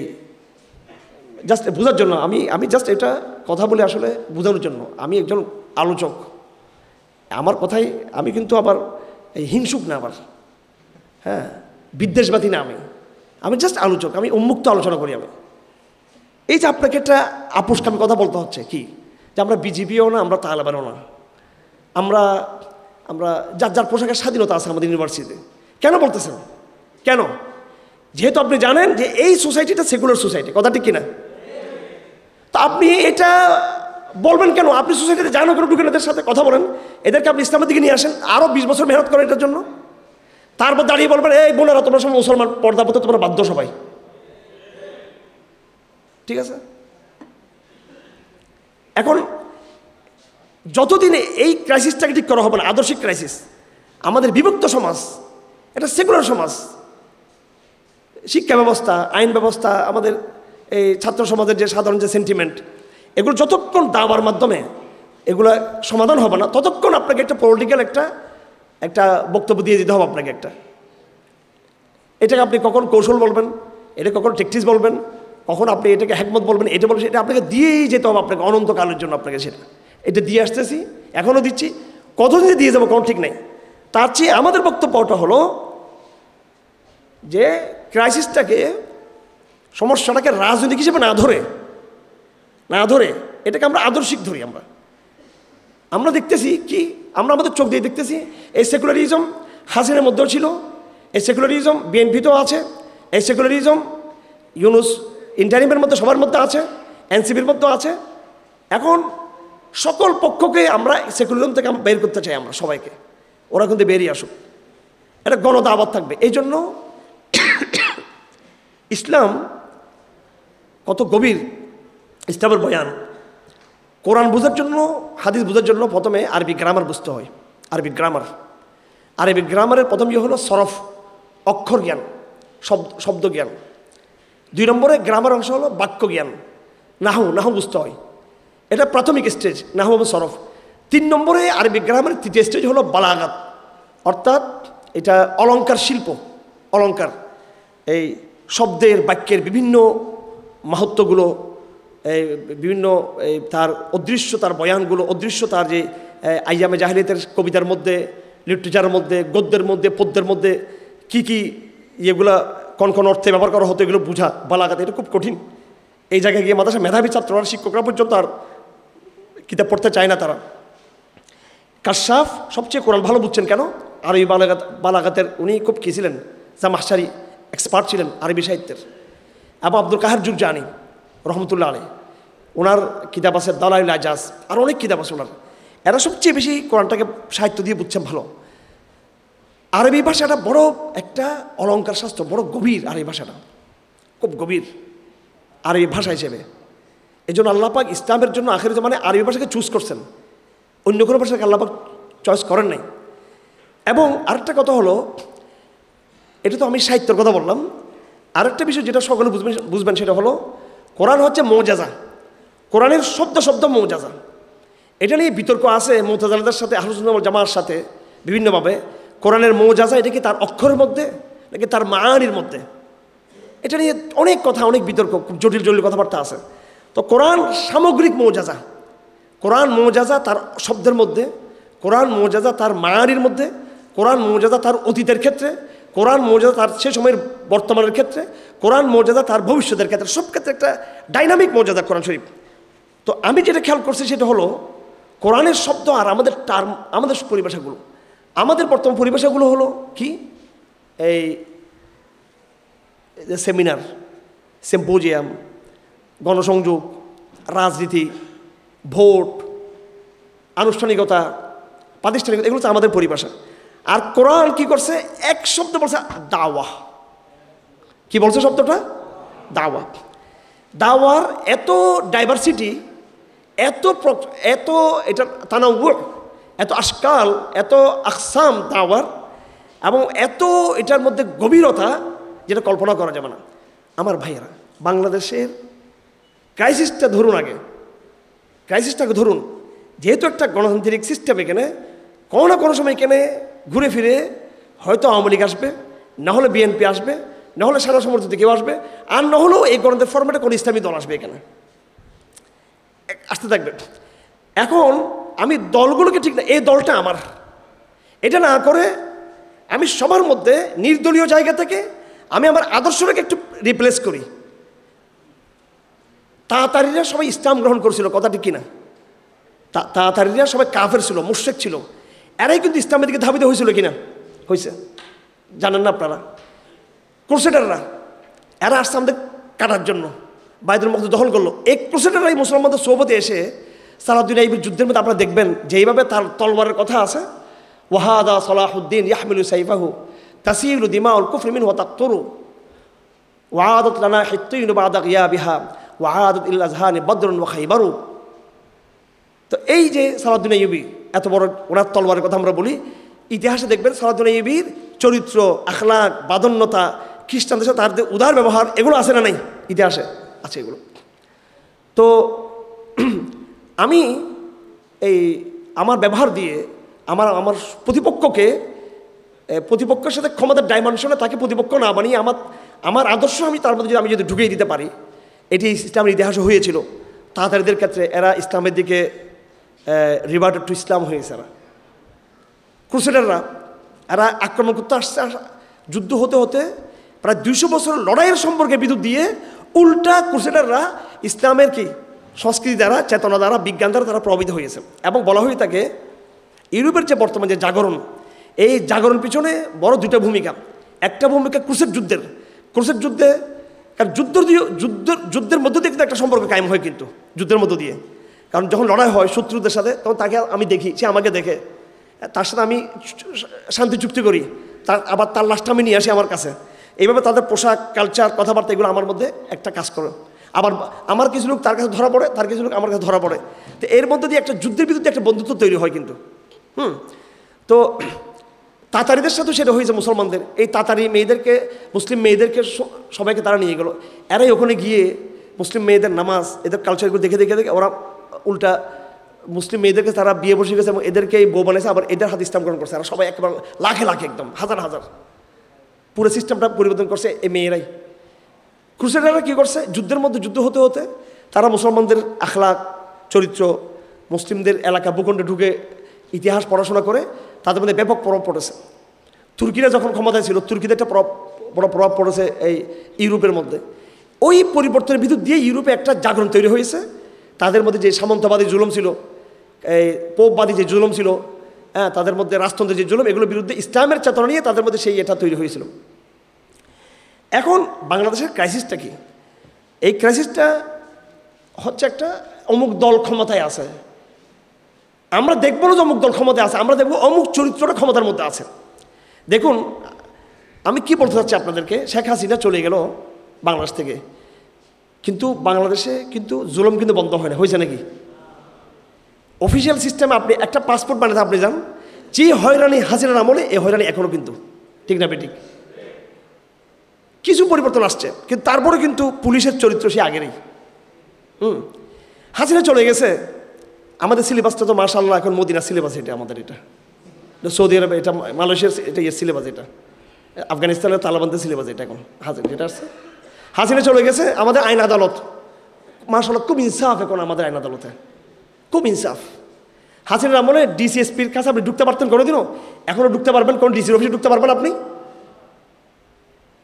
S1: জাস্ট বোঝার জন্য, আমি জাস্ট এটা কথা বলে আসলে বোঝানোর জন্য, আমি একজন আলোচক। আমার কথাই আমি কিন্তু আবার এই হিংসুক না, আবার হ্যাঁ বিদ্বেষবাদী না, আমি জাস্ট আলোচক, আমি উন্মুক্ত আলোচনা করি। আমি এই যে আপনাকে একটা আপোষকামী কথা বলতে হচ্ছে কি, যে আমরা বিজেপিও না, আমরা তালেবানও না, আমরা যার পোশাকের স্বাধীনতা আছে আমাদের ইউনিভার্সিটিতে। কেন বলতেছেন? কেন? যেহেতু আপনি জানেন যে এই সোসাইটিটা সেকুলার সোসাইটি, কথা ঠিক কিনা? তা আপনি এটা বলবেন কেন? আপনি সোসাইটিতে জানো করে ঢুকেন, এদের সাথে কথা বলেন, এদেরকে আপনি ইসলামের দিকে নিয়ে আসেন, আরও 20 বছর মেহনত করেন এটার জন্য। তারপর দাঁড়িয়ে বলবেন এই বোনেরা তোমরা সব মুসলমান, পর্দা পড়তে তোমরা বাধ্য সবাই। ঠিক আছে? এখন যতদিন এই ক্রাইসিসটাকে ঠিক করা হবে না, আদর্শিক ক্রাইসিস, আমাদের বিভক্ত সমাজ, এটা সেকুলার সমাজ, শিক্ষা ব্যবস্থা, আইন ব্যবস্থা, আমাদের এই ছাত্র সমাজের যে সাধারণ যে সেন্টিমেন্ট, এগুলো যতক্ষণ দাবার মাধ্যমে এগুলো সমাধান হবে না, ততক্ষণ আপনাকে একটা পলিটিক্যাল একটা বক্তব্য দিয়ে দিতে হবে আপনাকে একটা। এটাকে আপনি কখন কৌশল বলবেন, এটা কখন টেকটিক্স বলবেন, কখন আপনি এটাকে হ্যাকমত বলবেন, এটা বলবেন, এটা আপনাকে দিয়েই যেতে হবে আপনাকে অনন্তকালের জন্য। আপনাকে সেটা এটা দিয়ে আসতেছি, এখনও দিচ্ছি, কতদিন দিয়ে যাবো কোনো ঠিক নেই। তার চেয়ে আমাদের বক্তব্যটা হলো যে ক্রাইসিসটাকে, সমস্যাটাকে রাজনৈতিক হিসেবে না ধরে এটাকে আমরা আদর্শিক ধরি। আমরা দেখতেছি কি, আমরা আমাদের চোখ দিয়ে দেখতেছি এই সেকুলারিজম হাসিনের মধ্যেও ছিল, এই সেকুলারিজম বিএনপিতেও আছে, এই সেকুলারিজম ইউনুস ইন্টারিমের মধ্যে সবার মধ্যে আছে, এনসিপির মধ্যেও আছে। এখন সকল পক্ষকে আমরা সেকুলারিজম থেকে বের করতে চাই, আমরা সবাইকে, ওরা কিন্তু বেরিয়ে আসুক, এটা গণদাওয়াত থাকবে। এই জন্য ইসলাম কত গভীর, ইসলামের বয়ান। কোরআন বোঝার জন্য, হাদিস বোঝার জন্য প্রথমে আরবি গ্রামার বুঝতে হয়। আরবি গ্রামারের প্রথম ইয়ে হলো সরফ, অক্ষর জ্ঞান, শব্দ জ্ঞান। 2 নম্বরে গ্রামার অংশ হলো বাক্য জ্ঞান, নাহু বুঝতে হয়, এটা প্রাথমিক স্টেজ, নাহু এবং সরফ। 3 নম্বরে আরবি গ্রামারের 3টে স্টেজ হলো বালাগাত, অর্থাৎ এটা অলঙ্কার শিল্প, অলঙ্কার, এই শব্দের বাক্যের বিভিন্ন মাহাত্ম্যগুলো, বিভিন্ন তার অদৃশ্য, তার বয়ানগুলো, অদৃশ্য তার যে আইয়ামে জাহিলিয়াতের কবিতার মধ্যে, লিটারেচারের মধ্যে, গদ্যের মধ্যে, পদ্যের মধ্যে কি এগুলা কোন অর্থে ব্যবহার করা হতো, এগুলো বোঝা বালাগাত। এটা খুব কঠিন। এই জায়গায় গিয়ে মাদ্রাসা মেধাবী ছাত্ররা, শিক্ষকরা পর্যন্ত আর কিতাব পড়তে চায় না তারা। কাশাফ সবচেয়ে কোরআন ভালো বুঝছেন কেন? আরবি বালাগাতের উনি খুব কী ছিলেন, জামাহশারি এক্সপার্ট ছিলেন আরবি সাহিত্যের। এবং আব্দুল কাহার জুরজানি রহমতুল্লাহ আলাইহি, ওনার কিতাব আছে দালাইল আজাজ, আর অনেক কিতাব আছে ওনার। এরা সবচেয়ে বেশি কোরআনটাকে সাহিত্য দিয়ে বুঝছেন ভালো। আরবি ভাষাটা বড় একটা অলঙ্কার শাস্ত্র, বড় গভীর আরবি ভাষাটা, খুব গভীর আরবি ভাষা হিসেবে। এই জন্য আল্লাহ পাক ইসলামের জন্য আখির জামানে আরবি ভাষাকে চুজ করছেন, অন্য কোনো ভাষাকে আল্লাহ পাক চয়েস করেন নাই। এবং আরেকটা কথা হলো, এটা তো আমি সাহিত্যের কথা বললাম, আরেকটা বিষয় যেটা সকলে বুঝবেন সেটা হলো কোরআন হচ্ছে মুআজিজা, কোরআনের শব্দ শব্দ মুআজিজা। এটা নিয়ে বিতর্ক আছে মুতাজিলাদের সাথে, আহলুস সুন্নাহ ওয়াল জামাআর সাথে বিভিন্নভাবে। কোরআনের মুআজিজা এটা কি তার অক্ষরের মধ্যে নাকি তার মাআনির মধ্যে, এটা নিয়ে অনেক কথা, অনেক বিতর্ক, খুব জটিল জটিল কথাবার্তা আছে। তো কোরআন সামগ্রিক মুআজিজা, কোরআন মুআজিজা তার শব্দের মধ্যে, কোরআন মুআজিজা তার মাআনির মধ্যে, কোরআন মুআজিজা তার অতীতের ক্ষেত্রে, কোরআন মুআজিজা তার সে সময়ের বর্তমানের ক্ষেত্রে, কোরআন মুআজিজা তার ভবিষ্যতের ক্ষেত্রে, সব ক্ষেত্রে একটা ডাইনামিক মুআজিজা কোরআন শরীফ। তো আমি যেটা খেয়াল করছি সেটা হলো কোরআনের শব্দ আর আমাদের টার্ম, আমাদের পরিভাষাগুলো, আমাদের বর্তমান পরিভাষাগুলো হলো কি, এই সেমিনার, সিম্পোজিয়াম, গণসংযোগ, রাজনীতি, ভোট, আনুষ্ঠানিকতা, প্রাতিষ্ঠানিকতা, এগুলো হচ্ছে আমাদের পরিভাষা। আর কোরআন কি করছে, এক শব্দ বলছে দাওয়া। কি বলছে শব্দটা? দাওয়া। দাওয়ার এত ডাইভার্সিটি, এত এটা তানাউউ, এত আশকাল, এত আকসাম দাওয়ার, এবং এত এটার মধ্যে গভীরতা যেটা কল্পনা করা যাবে না। আমার ভাইয়েরা, বাংলাদেশের ক্রাইসিসটা ধরুন, আগে ক্রাইসিসটাকে ধরুন, যেহেতু একটা গণতান্ত্রিক সিস্টেম, এখানে কোনো না কোনো সময় এখানে ঘুরে ফিরে হয়তো আওয়ামী লীগ আসবে, না হলে বিএনপি আসবে, না হলে সারা সমর্থিত কেউ আসবে, আর না হলেও এই গণতন্ত্রের ফরম্যাটে কোনো ইসলামী দল আসবে, এখানে আসতে থাকবে। এখন আমি দলগুলোকে ঠিক না, এই দলটা আমার, এটা না করে আমি সবার মধ্যে নির্দলীয় জায়গা থেকে আমি আমার আদর্শটাকে একটু রিপ্লেস করি। তাতারিরা সবাই ইসলাম গ্রহণ করেছিল, কথাটি কিনা? তাতারিরা সবাই কাফের ছিল, মুশরিক ছিল, এরাই কিন্তু ইসলামের দিকে ধাবিত হয়েছিল কিনা? হয়েছে। জানেন না আপনারা? ক্রুসেডাররা, এরা আসছে আমাদের কাটার জন্য, বাইতুল মাকদিস দখল করলো। এই ক্রুসেডাররাই মুসলমানদের সোহবতে এসে সালাউদ্দিন আইয়ুবীর যুদ্ধের মধ্যে আপনারা দেখবেন যেইভাবে তার তলবারের কথা আছে, ওয়াহাদা সালাহুদ্দিন ইয়াহমিলু সাইফাহু তাসিলু দিমাউল কুফরি মিনহু ওয়া তাকতুরু ওয়াআদাত লানা হিত্তিন বাদা গিয়াবিহা ওয়াআদাত ইল আযহানি বদরুন ওয়া খাইবারু। তো এই যে সালাউদ্দিন আইয়ুবী, এত বড় ওনার তলবারের কথা আমরা বলি, ইতিহাসে দেখবেন সালাউদ্দিন আইয়ুবীর চরিত্র, আখলাক, বাদন্যতা, খ্রিস্টানদের সাথে তার যে উদার ব্যবহার, এগুলো আছে না নাই? ইতিহাসে আছে এগুলো। তো আমি এই আমার ব্যবহার দিয়ে আমার প্রতিপক্ষের সাথে ক্ষমতার ডাইমেনশনে তাকে প্রতিপক্ষ না বানিয়ে আমার আদর্শ তার মধ্যে আমি যদি ঢুকিয়ে দিতে পারি, এটি ইসলামের ইতিহাসে হয়েছিল। তাতারীদের ক্ষেত্রে এরা ইসলামের দিকে রিভার্টেড টু ইসলাম হয়েছে। এরা ক্রুসেডাররা, এরা আক্রমণ করতে আসছে, যুদ্ধ হতে হতে প্রায় 200 বছর লড়াইয়ের সম্পর্কে বিদ্যুৎ দিয়ে উল্টা ক্রুসেডাররা ইসলামের কি সংস্কৃতি দ্বারা, চেতনা দ্বারা, বিজ্ঞান দ্বারা তারা প্রভাবিত হয়েছে। এবং বলা হয়ে থাকে ইউরোপের যে বর্তমান যে জাগরণ, এই জাগরণ পিছনে বড় দুইটা ভূমিকা। একটা ভূমিকা ক্রুসেড যুদ্ধে, কারণ যুদ্ধের মধ্য দিয়ে কিন্তু একটা সম্পর্ক কায়েম হয়, কিন্তু যুদ্ধের মধ্য দিয়ে। কারণ যখন লড়াই হয় শত্রুদের সাথে, তখন তাকে আমি দেখি, সে আমাকে দেখে, তার সাথে আমি শান্তি চুক্তি করি, আবার তার লাশটা আমি নিয়ে আসি আমার কাছে। এইভাবে তাদের পোশাক, কালচার, কথাবার্তা, এগুলো আমার মধ্যে একটা কাজ করে। আবার আমার কিছু লোক তার কাছে ধরা পড়ে, তার কিছু লোক আমার কাছে ধরা পড়ে। তো এর মধ্যে দিয়ে একটা যুদ্ধের বিরুদ্ধে একটা বন্ধুত্ব তৈরি হয় কিন্তু। তো তাতারিদের সাথে সেটা হয়েছে মুসলমানদের। এই তাতারি মেয়েদেরকে, মুসলিম মেয়েদেরকে সবাইকে তারা নিয়ে গেল। এরাই ওখানে গিয়ে মুসলিম মেয়েদের নামাজ, এদের কালচারগুলো দেখে দেখে দেখে ওরা উল্টা মুসলিম মেয়েদেরকে তারা বিয়ে বসে গেছে এবং এদেরকেই বউ বানাইছে, আবার এদের হাতে ইসলাম গ্রহণ করছে। এরা সবাই একেবারে লাখে লাখে, একদম হাজার হাজার, পুরো সিস্টেমটা পরিবর্তন করছে এই মেয়েরাই। ক্রুসেডাররা কী করছে, যুদ্ধের মধ্যে যুদ্ধ হতে হতে তারা মুসলমানদের আখলাক, চরিত্র, মুসলিমদের এলাকা ভূখণ্ডে ঢুকে ইতিহাস পড়াশোনা করে তাদের মধ্যে ব্যাপক প্রভাব পড়েছে। তুর্কিরা যখন ক্ষমতায় ছিল, তুর্কিদের একটা বড় প্রভাব পড়েছে এই ইউরোপের মধ্যে। ওই পরিবর্তনের ভিতর দিয়ে ইউরোপে একটা জাগরণ তৈরি হয়েছে। তাদের মধ্যে যে সামন্তবাদী জুলুম ছিল, এই পোপবাদী যে জুলুম ছিল, হ্যাঁ, তাদের মধ্যে রাজতন্ত্রের যে জুলুম, এগুলোর বিরুদ্ধে ইসলামের চেতনা নিয়ে তাদের মধ্যে সেই এটা তৈরি হয়েছিল। এখন বাংলাদেশের ক্রাইসিসটা কি? এই ক্রাইসিসটা হচ্ছে একটা অমুক দল ক্ষমতায় আছে, আমরা দেখবো না যে অমুক দল ক্ষমতায় আছে, আমরা দেখবো অমুক চরিত্রটা ক্ষমতার মধ্যে আছে। দেখুন, আমি কি বলতে চাচ্ছি আপনাদেরকে, শেখ হাসিনা চলে গেল বাংলাদেশ থেকে, কিন্তু বাংলাদেশে কিন্তু জুলুম কিন্তু বন্ধ হয় না, হয়েছে নাকি? অফিসিয়াল সিস্টেমে আপনি একটা পাসপোর্ট বানাতে আপনি যান, যে হয়রানি হাসিনার আমলে এই হয়রানি এখনও কিন্তু, ঠিক না বেঠিক? কিছু পরিবর্তন আসছে, কিন্তু তারপরে কিন্তু পুলিশের চরিত্র সে আগেরই। হাসিনা চলে গেছে, আমাদের সিলেবাসটা তো মাশাআল্লাহ এখন মদিনার সিলেবাস, এটা আমাদের, এটা সৌদি আরব, এটা মালয়েশিয়ার, এটা সিলেবাস, এটা আফগানিস্তানের তালেবানদের সিলেবাস, এটা এখন হাসিনা যেটা আসছে। হাসিনা চলে গেছে, আমাদের আইন আদালত মাশাআল্লাহ খুব ইনসাফ এখন আমাদের আইন আদালতে, খুব ইনসাফ। হাসিনার আমলে ডিসিএসপির কাছে আপনি ঢুকতে পারতেন কোনোদিনও, এখনও ঢুকতে পারবেন? কোন ডিসির অফিসে ঢুকতে পারবেন আপনি?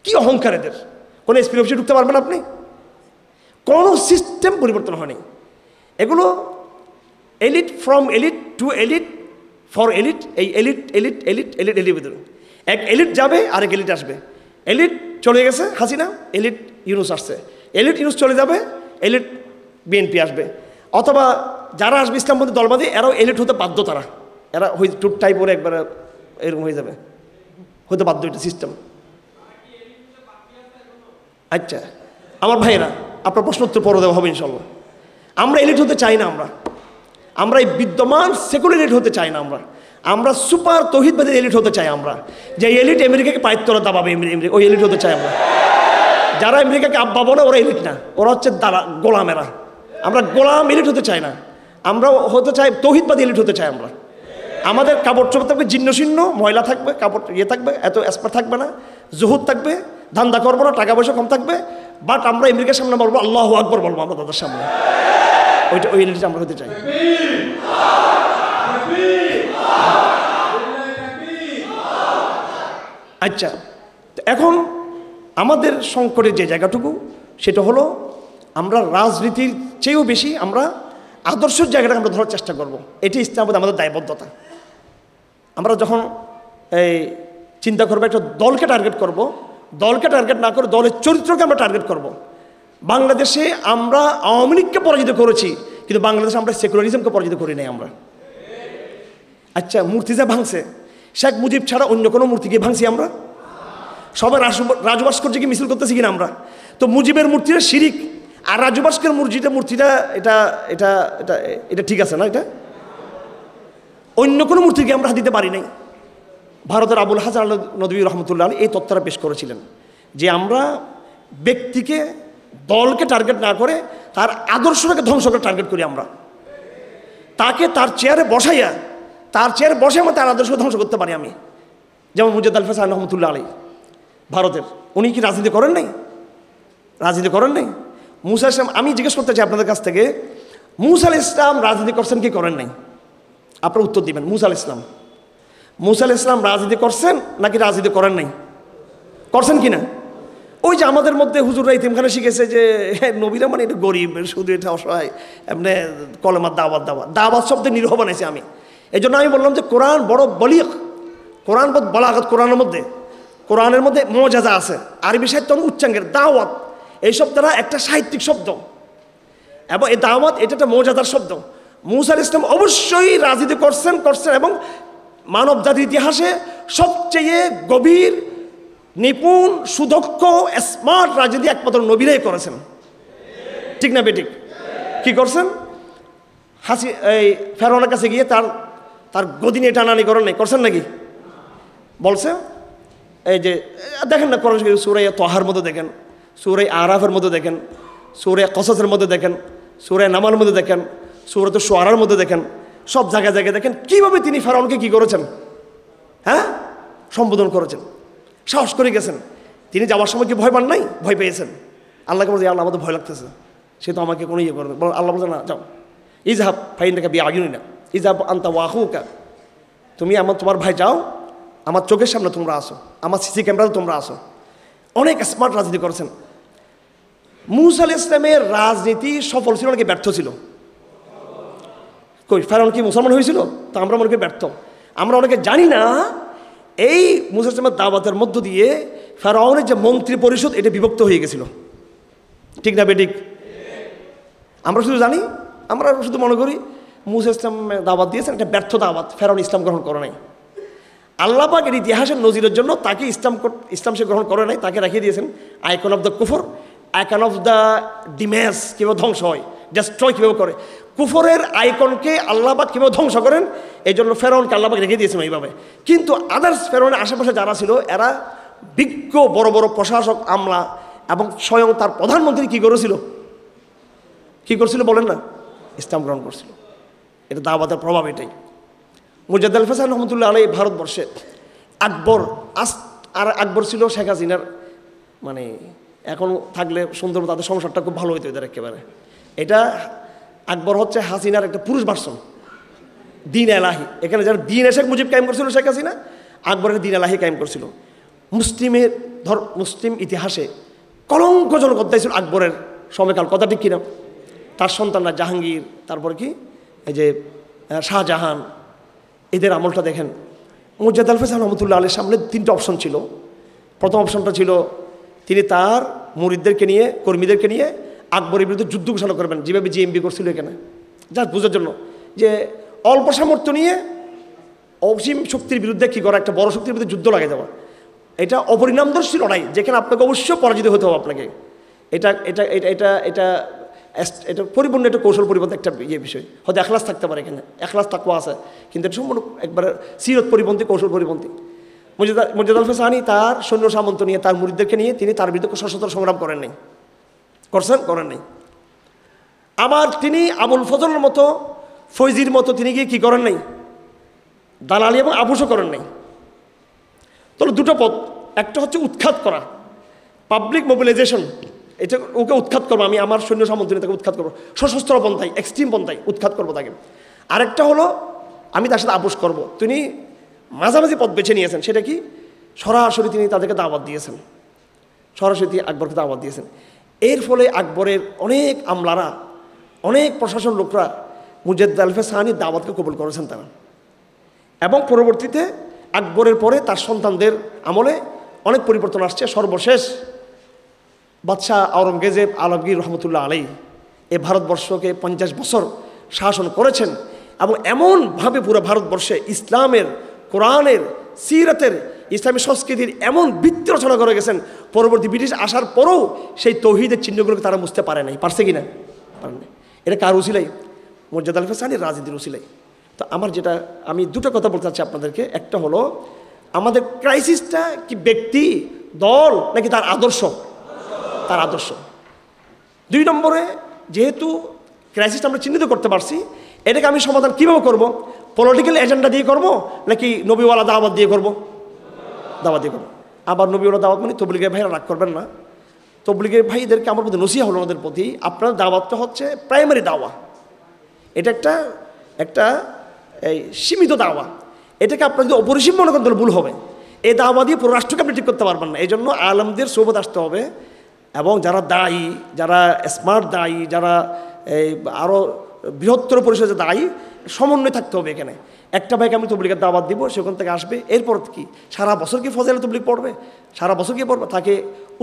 S1: কি অহংকার এদের! কোন এসপির অফিসে ঢুকতে পারবেন আপনি? কোনো সিস্টেম পরিবর্তন হয়নি। এগুলো elite from elite to elite for elite, এই elite elite elite elite elite ভিতরে এক এলিট যাবে, আরেক এলিট আসবে। এলিট চলে গেছে হাসিনা, এলিট ইউনুস আসছে, এলিট ইউনুস চলে যাবে, এলিট বিএনপি আসবে, অথবা যারা আসবে ইসলামপন্থী দলবাদী এরাও এলিট হতে বাধ্য, তারা এরা টুট টাইপ করে একবার এরকম হয়ে যাবে, হতে বাধ্য, এটা সিস্টেম। আচ্ছা আমার ভাইয়েরা, আপনার প্রশ্ন উত্তর পরে দেওয়া হবে ইনশাল্লাহ। আমরা এলিট হতে চাই না, আমরা এই বিদ্যমান সেকুলার এলিট হতে চাই না, আমরা সুপার তৌহিদবাদী এলিট হতে চাই। আমরা যে এলিট আমেরিকাকে পায়ের তলা দাবাবে, ওই এলিট হতে চাই আমরা। যারা আমেরিকাকে আব্বা বলে ওরা এলিট না, ওরা হচ্ছে গোলামেরা। আমরা গোলাম এলিট হতে চাই না, আমরা হতে চাই তৌহিদবাদী এলিট হতে চাই। আমরা আমাদের কাপড় চোপড় থাকবে জীর্ণ শীর্ণ, ময়লা থাকবে, কাপড় থাকবে, এত এসপার থাকবে না, জহুদ থাকবে, ধান্দা করবো না, টাকা পয়সা কম থাকবে, বাট আমরা আমেরিকার সামনে বলবো আল্লাহু আকবার বলবো আমরা তাদের সামনে, ওই এলিট আমরা হতে চাই। আচ্ছা এখন আমাদের সংকটের যে জায়গাটুকু, সেটা হলো আমরা রাজনীতির চেয়েও বেশি আমরা আদর্শের জায়গাটা আমরা ধরার চেষ্টা করব। এটি ইসলামে আমাদের দায়বদ্ধতা। আমরা যখন এই চিন্তা করবো একটা দলকে টার্গেট করব, দলকে টার্গেট না করে দলের চরিত্রকে আমরা টার্গেট করব। বাংলাদেশে আমরা আওয়ামী লীগকে পরাজিত করেছি, কিন্তু বাংলাদেশে আমরা সেকুলারিজমকে পরাজিত করি নাই আমরা। আচ্ছা মূর্তি যা ভাঙছে, শেখ মুজিব ছাড়া অন্য কোনো মূর্তিকে ভাঙছি আমরা? সবাই রাজু ভাস্কর্যকে মিছিল করতেছি কিনা আমরা? তো মুজিবের মূর্তিটা শিরিক, আর রাজু ভাস্করের মূর্তিটা এটা এটা এটা এটা ঠিক আছে না? এটা অন্য কোনো মূর্তিকে আমরা দিতে পারি নাই। ভারতের আবুল হাসান নদভী রহমতুল্লাহ আলী এই তথ্যটা পেশ করেছিলেন যে আমরা ব্যক্তিকে, দলকে টার্গেট না করে তার আদর্শটাকে ধ্বংস করে টার্গেট করি আমরা। তাকে তার চেয়ারে বসাইয়া, আমরা তার আদর্শকে ধ্বংস করতে পারি আমি। যেমন মুজাদ্দ আল হাসান রহমতুল্লাহ আলী ভারতের, উনি কি রাজনীতি করেন নাই? মুসা ইসলাম, আমি জিজ্ঞেস করতে চাই আপনাদের কাছ থেকে, মুসা আল ইসলাম রাজনীতি করছেন কি করেন নাই? আপনারা উত্তর দিবেন। মুসা আল ইসলাম রাজনীতি করছেন নাকি রাজনীতি করেন নাই? করছেন কি না? ওই যে আমাদের মধ্যে হুজুররা ইতিমখানে শিখেছে যে নবীরা মানে এটা গরিব, শুধু এটা অসহায়, এমনি কলেমার দাওয়াত শব্দে নিরহ বানাইছি আমি। এই জন্য আমি বললাম যে কোরআন বড় বলিক, কোরআন বলাগত, কোরআনের মধ্যে মজাজা আছে। আরবি সাহিত্য উচ্চাঙ্গের দাওয়াত, এইসব দ্বারা একটা সাহিত্যিক শব্দ, এবং এই দাওয়াত এটা একটা মজাদার শব্দ। মুসা আলাইহিস সালাম অবশ্যই রাজনীতি করছেন এবং মানব জাতির ইতিহাসে সবচেয়ে গভীর, নিপুণ, সুদক্ষ, স্মার্ট রাজনীতি একমাত্র নবীরাই করেছেন, ঠিক না বেঠিক? কি করছেন? এই ফেরাউনের কাছে গিয়ে তার গদি নিয়ে টানানি করেন নাই? করছেন নাকি? বলছে এই যে দেখেন না, কোরআন সূরা তাহার মধ্যে দেখেন, সূরা আরাফের মধ্যে দেখেন, সূরা কসসের মধ্যে দেখেন, সূরা নামার মধ্যে দেখেন, সূরাত শুআরার মধ্যে দেখেন, সব জায়গায় দেখেন কিভাবে তিনি ফেরাউনকে কি করেছেন, হ্যাঁ, সম্বোধন করেছেন, সাহস করে গেছেন। তিনি যাওয়ার সময় কি ভয় পান নাই? ভয় পেয়েছেন। আল্লাহকে বলছে আল্লাহ আমাদের ভয় লাগতেছে, সে তো আমাকে কোনো ইয়ে করবে। আল্লাহ বলছে না, যাও, ইজহাব ফাইন্নাকা বিআয়ুনিনা ইজহাব আনতা ওয়া আখুকা, তুমি তোমার ভাই যাও, আমার চোখের সামনে তোমরা আসো, আমার সিসি ক্যামেরাতে তোমরা আসো। অনেক স্মার্ট রাজনীতি করেছেন। মুসা আলাইহিস সালামের রাজনীতি সফল ছিল নাকি ব্যর্থ ছিল? কই ফেরাউন কি মুসলমান হয়েছিল? তা আমরা মনে করি ব্যর্থ। আমরা অনেকে জানি না এই মুসা আলাইহিস সালামের দাওয়াতের মধ্য দিয়ে ফেরাউনের যে মন্ত্রী পরিষদ এটা বিভক্ত হয়ে গেছিল, ঠিক না বেঠিক? আমরা শুধু জানি, আমরা শুধু মনে করি মুসা আলাইহিস সালাম দাওয়াত দিয়েছেন, এটা ব্যর্থ দাওয়াত, ফেরাউন ইসলাম গ্রহণ করে নাই। আল্লাহ পাক এর ইতিহাসের নজিরের জন্য তাকে ইসলাম সে গ্রহণ করে নাই, তাকে রেখে দিয়েছেন আইকন অফ দ্য কুফর, আইকন অফ দ্য ডিমেস, কীভাবে ধ্বংস হয়, ডেস্ট্রয় কীভাবে করে, কুফরের আইকনকে আল্লাহবাক কীভাবে ধ্বংস করেন, এই জন্য ফেরাউনকে আল্লাহবাক রেখে দিয়েছেন এইভাবে। কিন্তু আদার্স ফেরাউনের আশেপাশে যারা ছিল এরা বিজ্ঞ বড় বড় প্রশাসক, আমলা এবং স্বয়ং তার প্রধানমন্ত্রী কী করেছিল বলেন না, ইসলাম গ্রহণ করছিল। এটা দাওয়াতের প্রভাব এটাই। মুজাদ্দ আল ফাসান রহমতুল্লাহ আলাইহি ভারতবর্ষে আকবর ছিল শেখ হাসিনার, মানে এখন থাকলে সুন্দর, তাদের সংসারটা খুব ভালো হইতো এদের একেবারে। এটা আকবর হচ্ছে হাসিনার একটা পুরুষ ভার্সন, দিন এলাহি। এখানে যারা দিন শেখ মুজিব কায়েম করছিল শেখ হাসিনা, আকবরের দিন এলাহি কায়েম করছিল। মুসলিম ইতিহাসে কলঙ্কজনক অধ্যায় ছিল আকবরের সময়কাল, কথা ঠিক কিনা? তার সন্তানরা জাহাঙ্গীর, তারপর কি এই যে শাহজাহান, এদের আমলটা দেখেন। মুজাদ্দ আল ফাসান রহমতুল্লাহ আলাইহির সামনে 3টা অপশন ছিল। প্রথম অপশনটা ছিল তিনি তার মুরিদদেরকে নিয়ে, কর্মীদেরকে নিয়ে আকবরের বিরুদ্ধে যুদ্ধ ঘোষণা করবেন, যেভাবে জিএমবি করছিল এখানে, যা বোঝার জন্য যে অল্প সামর্থ্য নিয়ে অসীম শক্তির বিরুদ্ধে কী করা, একটা বড় শক্তির বিরুদ্ধে যুদ্ধ লাগিয়ে দেওয়া। এটা অপরিণামদর্শী লড়াই, যেখানে আপনাকে অবশ্যই পরাজিত হতে হবে আপনাকে। এটা এটা এটা এটা এটা এটা পরিপূর্ণ একটা কৌশল পরিবর্তন একটা বিষয়। হয়তো এখলাস থাকতে পারে, এখানে এখলাস তাকওয়া আছে, কিন্তু এটা সম্পূর্ণ একবারে সিরত পরিপন্থী, কৌশল পরিপন্থী। মুজাদ্দ আল ফাসানি তার সৈন্য সামন্ত নিয়ে, তার মুরিদদেরকে নিয়ে তিনি তার বিরুদ্ধে সশস্ত্র সংগ্রাম করেন নাই। আবার তিনি আবুল ফজলের মতো, ফৈজির মতো তিনি গিয়ে কী করেন নাই, দালালি এবং আবুশও করেন নাই। তাহলে দুটো পথ, একটা হচ্ছে উৎখাত করা, পাবলিক মোবিলাইজেশন, এটা ওকে উৎখাত করবো, আমি আমার সৈন্য সামন্ত নিয়ে তাকে উৎখাত করবো, সশস্ত্র পন্থায়, এক্সট্রিম পন্থায় উৎখাত করবো তাকে। আরেকটা হলো আমি তার সাথে আপোষ করবো। তিনি মাঝামাঝি পথ বেছে নিয়েছেন, সেটা কি, সরাসরি তিনি তাদেরকে দাওয়াত দিয়েছেন, সরাসরি তিনি আকবরকে দাওয়াত দিয়েছেন। এর ফলে আকবরের অনেক আমলারা, অনেক প্রশাসন লোকরা মুজাদ্দ আল ফাসানির দাওয়াতকে কবুল করেছেন তারা। এবং পরবর্তীতে আকবরের পরে তার সন্তানদের আমলে অনেক পরিবর্তন আসছে। সর্বশেষ বাদশাহ আওরঙ্গজেব আলমগীর রহমতুল্লাহ আলাইহি এ ভারতবর্ষকে 50 বছর শাসন করেছেন এবং এমনভাবে পুরো ভারতবর্ষে ইসলামের, কোরআনের, সিরাতের, ইসলামী সংস্কৃতির এমন ভিত্তি রচনা করে গেছেন, পরবর্তী ব্রিটিশ আসার পরেও সেই তৌহিদের চিহ্নগুলোকে তারা বুঝতে পারে নাই। পারছে কি না? পারেন নাই। এটা কার উসিলাই? মুজাদ্দ আল ফাসানির রাজনীতির উসিলাই। তো আমি দুটো কথা বলতে চাচ্ছি আপনাদেরকে। একটা হলো আমাদের ক্রাইসিসটা কি ব্যক্তি, দল, নাকি তার আদর্শ? তার আদর্শ। 2 নম্বরে, যেহেতু ক্রাইসিসটা আমরা চিহ্নিত করতে পারছি, এটাকে আমি সমাধান কীভাবে করব? পলিটিক্যাল এজেন্ডা দিয়ে করব, নাকি নবীওয়ালা দাওয়াত দিয়ে করব? দাওয়াত দিয়ে করব। আবার নবীওয়ালা দাওয়াত মানে তবলিগের ভাইরা রাগ করবেন না, তবলিগের ভাইদেরকে আমার প্রতি নসিহা হলো আমাদের প্রতি, আপনার দাওয়াতটা হচ্ছে প্রাইমারি দাওয়া, এটা একটা এই সীমিত দাওয়া। এটাকে আপনার যদি অপরিসীম মনে করেন তাহলে ভুল হবে। এই দাওয়া দিয়ে পুরো রাষ্ট্রকে আপনি ঠিক করতে পারবেন না। এই জন্য আলেমদের সোহবত আসতে হবে, এবং যারা দায়ী, যারা স্মার্ট দায়ী, যারা এই আরও বৃহত্তর পরিসরে দায়ী, সমন্বয় থাকতে হবে। এখানে একটা ভাইকে আমি তবলিগের দাওয়াত দিব, সেখান থেকে আসবে, এরপর কি সারা বছর কি ফজলে তবলিগ পড়বে? সারা বছর কি পড়বে? তাকে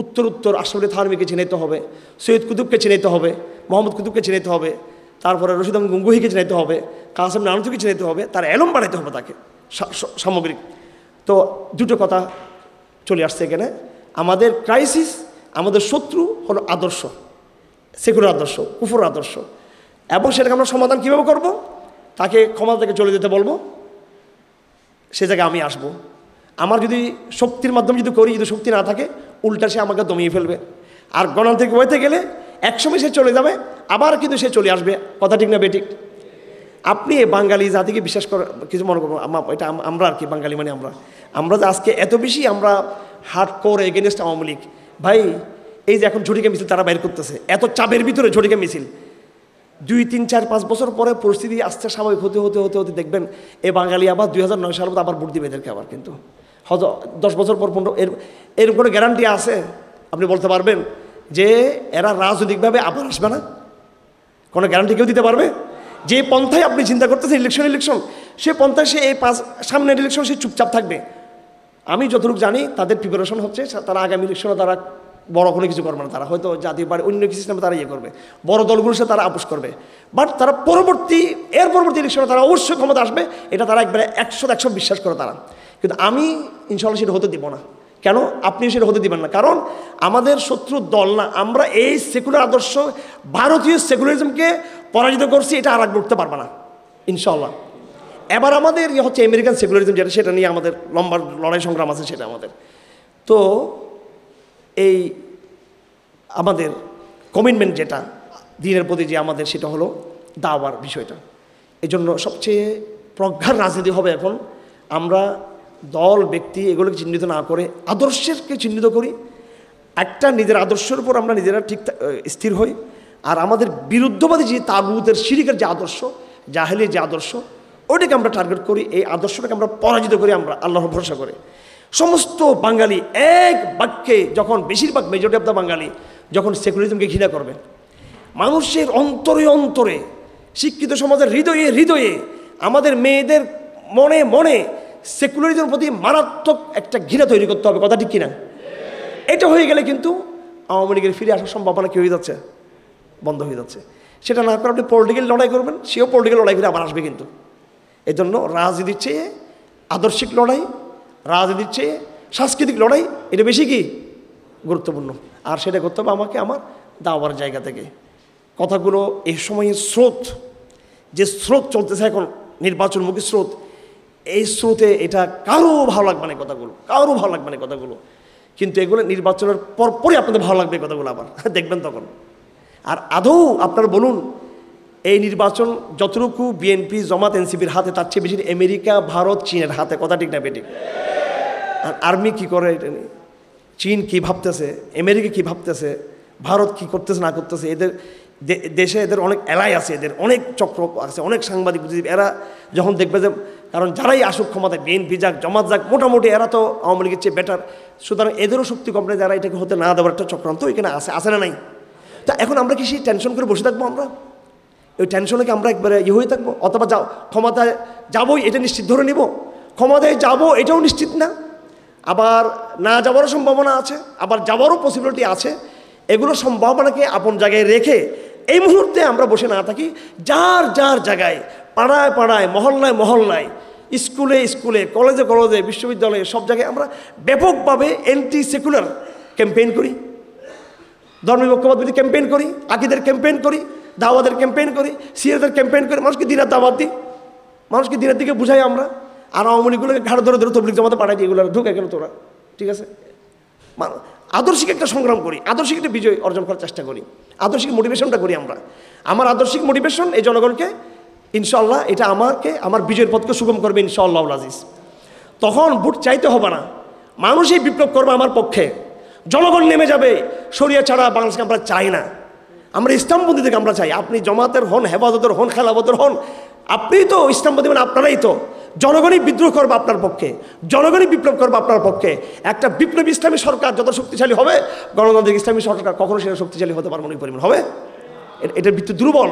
S1: উত্তর আশরাফুল থানভীকে চিনাইতে হবে, সৈয়দ কুতুবকে চিনাইতে হবে, মোহাম্মদ কুতুবকে চিনাইতে হবে, তারপরে রশিদ আহমদ গঙ্গুহিকে চিনাইতে হবে, কাসেম নানুতুকে চিনাইতে হবে, তার এলম বানাইতে হবে তাকে সামগ্রিক। তো দুটো কথা চলে আসছে এখানে। আমাদের ক্রাইসিস, আমাদের শত্রু হলো আদর্শ, সেকুলার আদর্শ, কুফর আদর্শ, এবং সেটাকে আমরা সমাধান কীভাবে করব? তাকে ক্ষমতা থেকে চলে যেতে বলবো, সে জায়গায় আমি আসব। আমার যদি শক্তির মাধ্যমে যদি করি, যদি শক্তি না থাকে, উল্টা সে আমাকে দমিয়ে ফেলবে। আর গণতান্ত্রিক হইতে গেলে একসময় সে চলে যাবে, আবার কিন্তু সে চলে আসবে। কথা ঠিক না বেঠিক? আপনি বাঙালি জাতিকে বিশ্বাস করে কিছু মনে করবো, এটা আমরা আর কি, বাঙালি মানে আমরা যে আজকে এত বেশি আমরা hard core against Awami League. ভাই, এই যে এখন ঝটিকা মিছিল তারা বাইর করতেছে, এত চাপের ভিতরে ঝটিকা মিছিল, 2, 3, 4, 5 বছর পরে পরিস্থিতি আস্তে স্বাভাবিক হতে হতে হতে হতে দেখবেন এই বাঙালি আবার 2009 সালের মধ্যে আবার ভোট দিবে এদেরকে আবার। কিন্তু হয়তো 10 বছর পর 15 এর কোনো গ্যারান্টি আছে? আপনি বলতে পারবেন যে এরা রাজনৈতিকভাবে আবার আসবে না? কোনো গ্যারান্টি কেউ দিতে পারবে? যে পন্থায় আপনি চিন্তা করতেছেন ইলেকশন, সে পন্থায় সে এই সামনের ইলেকশন সে চুপচাপ থাকবে। আমি যতটুকু জানি তাদের প্রিপারেশন হচ্ছে, তারা আগামী ইলেকশনে তারা বড় কোনো কিছু করবে না, তারা হয়তো জাতীয় পার্টি অন্য কিছু সিস্টেমে তারা করবে, বড় দলগুলোর সাথে তারা আপোষ করবে। বাট তারা পরবর্তী ইলেকশনে তারা অবশ্যই ক্ষমতা আসবে, এটা তারা একবারে 100% বিশ্বাস করে তারা। কিন্তু আমি ইনশাআল্লাহ সেটা হতে দিব না। কেন আপনি সেটা হতে দিবেন না? কারণ আমাদের শত্রু দল না, আমরা এই সেকুলার আদর্শ ভারতীয় সেকুলারিজমকে পরাজিত করছি, এটা আর আগে উঠতে পারবে না ইনশাআল্লাহ। এবার আমাদের হচ্ছে আমেরিকান সেকুলারিজম, যেটা সেটা নিয়ে আমাদের লম্বা লড়াই সংগ্রাম আছে, সেটা আমাদের। তো এই আমাদের কমিটমেন্ট যেটা দিনের প্রতি যে আমাদের, সেটা হলো দাওয়ার বিষয়টা। এই জন্য সবচেয়ে প্রজ্ঞার রাজনীতি হবে এখন আমরা দল ব্যক্তি এগুলোকে চিহ্নিত না করে আদর্শকে চিহ্নিত করি। একটা নিজের আদর্শের উপর আমরা নিজেরা ঠিক স্থির হই, আর আমাদের বিরুদ্ধবাদী যে তাগুতের শিরিকের যে আদর্শ, জাহেলির যে আদর্শ, ওইটাকে আমরা টার্গেট করি। এই আদর্শটাকে আমরা পরাজিত করি আমরা আল্লাহর ভরসা করে। সমস্ত বাঙালি এক বাক্যে যখন, বেশিরভাগ মেজরিটি অফ দ্য বাঙালি যখন সেকুলারিজমকে ঘৃণা করবে, মানুষের অন্তরে অন্তরে, শিক্ষিত সমাজের হৃদয়ে হৃদয়ে, আমাদের মেয়েদের মনে মনে সেকুলারিজমের প্রতি মারাত্মক একটা ঘৃণা তৈরি করতে হবে। কথা ঠিক কিনা? এটা হয়ে গেলে কিন্তু আওয়ামী লীগের ফিরে আসার সম্ভাবনা কি হয়ে যাচ্ছে? বন্ধ হয়ে যাচ্ছে। সেটা না করে আপনি পলিটিক্যাল লড়াই করবেন, সেও পলিটিক্যাল লড়াই করে আবার আসবে কিন্তু। এই জন্য রাজনীতির চেয়ে আদর্শিক লড়াই, রাজনীতির চেয়ে সাংস্কৃতিক লড়াই, এটা বেশি কি গুরুত্বপূর্ণ। আর সেটা করতে হবে আমাকে আমার দাওয়ার জায়গা থেকে। কথাগুলো এই সময়ে স্রোত, যে স্রোত চলতেছে এখন, নির্বাচনমুখী স্রোত, এই স্রোতে এটা কারো ভালো লাগবে না কথাগুলো, কারো ভালো লাগবে না কথাগুলো। কিন্তু এগুলো নির্বাচনের পরপরই আপনাদের ভালো লাগবে কথাগুলো, আবার দেখবেন তখন। আর আদৌ আপনারা বলুন, এই নির্বাচন যতটুকু বিএনপি জামাত এনসিপির হাতে, তার চেয়ে বেশি আমেরিকা, ভারত, চীনের হাতে। কথা ঠিক না বেঠিক? আর আর্মি কি করে এটা নিয়ে, চীন কি ভাবতেছে, আমেরিকা কি ভাবতেছে, ভারত কি করতেছে না করতেছে, এদের দেশে এদের অনেক এলাই আছে, এদের অনেক চক্র আছে, অনেক সাংবাদিক বুদ্ধিজীবী। এরা যখন দেখবে যে, কারণ যারাই আসুক ক্ষমতায়, বিএনপি যাক, জমাত যাক, মোটামুটি এরা তো আওয়ামী লীগের চেয়ে বেটার, সুতরাং এদেরও শক্তি কম নেই, যারা এটাকে হতে না দেওয়ার একটা চক্রান্ত এখানে আছে না নাই? তা এখন আমরা কি সেই টেনশন করে বসে থাকবো? আমরা ওই টেনশনকে আমরা একবারে হয়ে থাকবো? অথবা ক্ষমতায় যাবোই এটা নিশ্চিত ধরে নিব, ক্ষমতায় যাবো এটাও নিশ্চিত না, আবার না যাওয়ারও সম্ভাবনা আছে, আবার যাওয়ারও পসিবিলিটি আছে। এগুলো সম্ভাবনাকে আপন জায়গায় রেখে এই মুহূর্তে আমরা বসে না থাকি, যার যার জায়গায়, পাড়ায় পাড়ায়, মহল্লায় মহল্লায়, স্কুলে স্কুলে, কলেজে কলেজে, বিশ্ববিদ্যালয়ে, সব জায়গায় আমরা ব্যাপকভাবে অ্যান্টি সেকুলার ক্যাম্পেইন করি, ধর্মীয় ঐক্যবাদ বিরোধী ক্যাম্পেইন করি, আকিদের ক্যাম্পেইন করি, দাওয়াতের ক্যাম্পেইন করি, সিয়াদের ক্যাম্পেইন করি, মানুষকে দিনের দাওয়াত দিই, মানুষকে দিনের দিকে বুঝাই আমরা। আর আওয়ামী লীগগুলোকে ঘাড় ধরে ধরে তবলিগ জামাতে পাঠাই দিই, এগুলো ঢুকে গেল তোরা, ঠিক আছে? আদর্শিক একটা সংগ্রাম করি, আদর্শিক একটা বিজয় অর্জন করার চেষ্টা করি, আদর্শিক মোটিভেশনটা করি আমরা। আমার আদর্শিক মোটিভেশন এই জনগণকে ইনশাআল্লাহ, এটা আমাকে আমার বিজয়ের পথকে সুগম করবে ইনশাআল্লাহ আজিজ। তখন ভোট চাইতে হবে না, মানুষই বিপ্লব করবে আমার পক্ষে, জনগণ নেমে যাবে। শরিয়া ছাড়া বাংলাদেশকে আমরা চাই না, আমরা ইসলামপন্থী থেকে আমরা চাই। আপনি জমাতের হন, হেফাজতের হন, খেলাফতের হন, আপনি তো ইসলামপন্থী, মানে আপনারাই তো। জনগণই বিদ্রোহ করবে আপনার পক্ষে, জনগণই বিপ্লব করবে আপনার পক্ষে। একটা বিপ্লবী ইসলামী সরকার যত শক্তিশালী হবে, গণতান্ত্রিক ইসলামী সরকার কখনো সেটা শক্তিশালী হতে পারবে না, ওই পরিমাণ হবে। এটার ভিত্তি দুর্বল।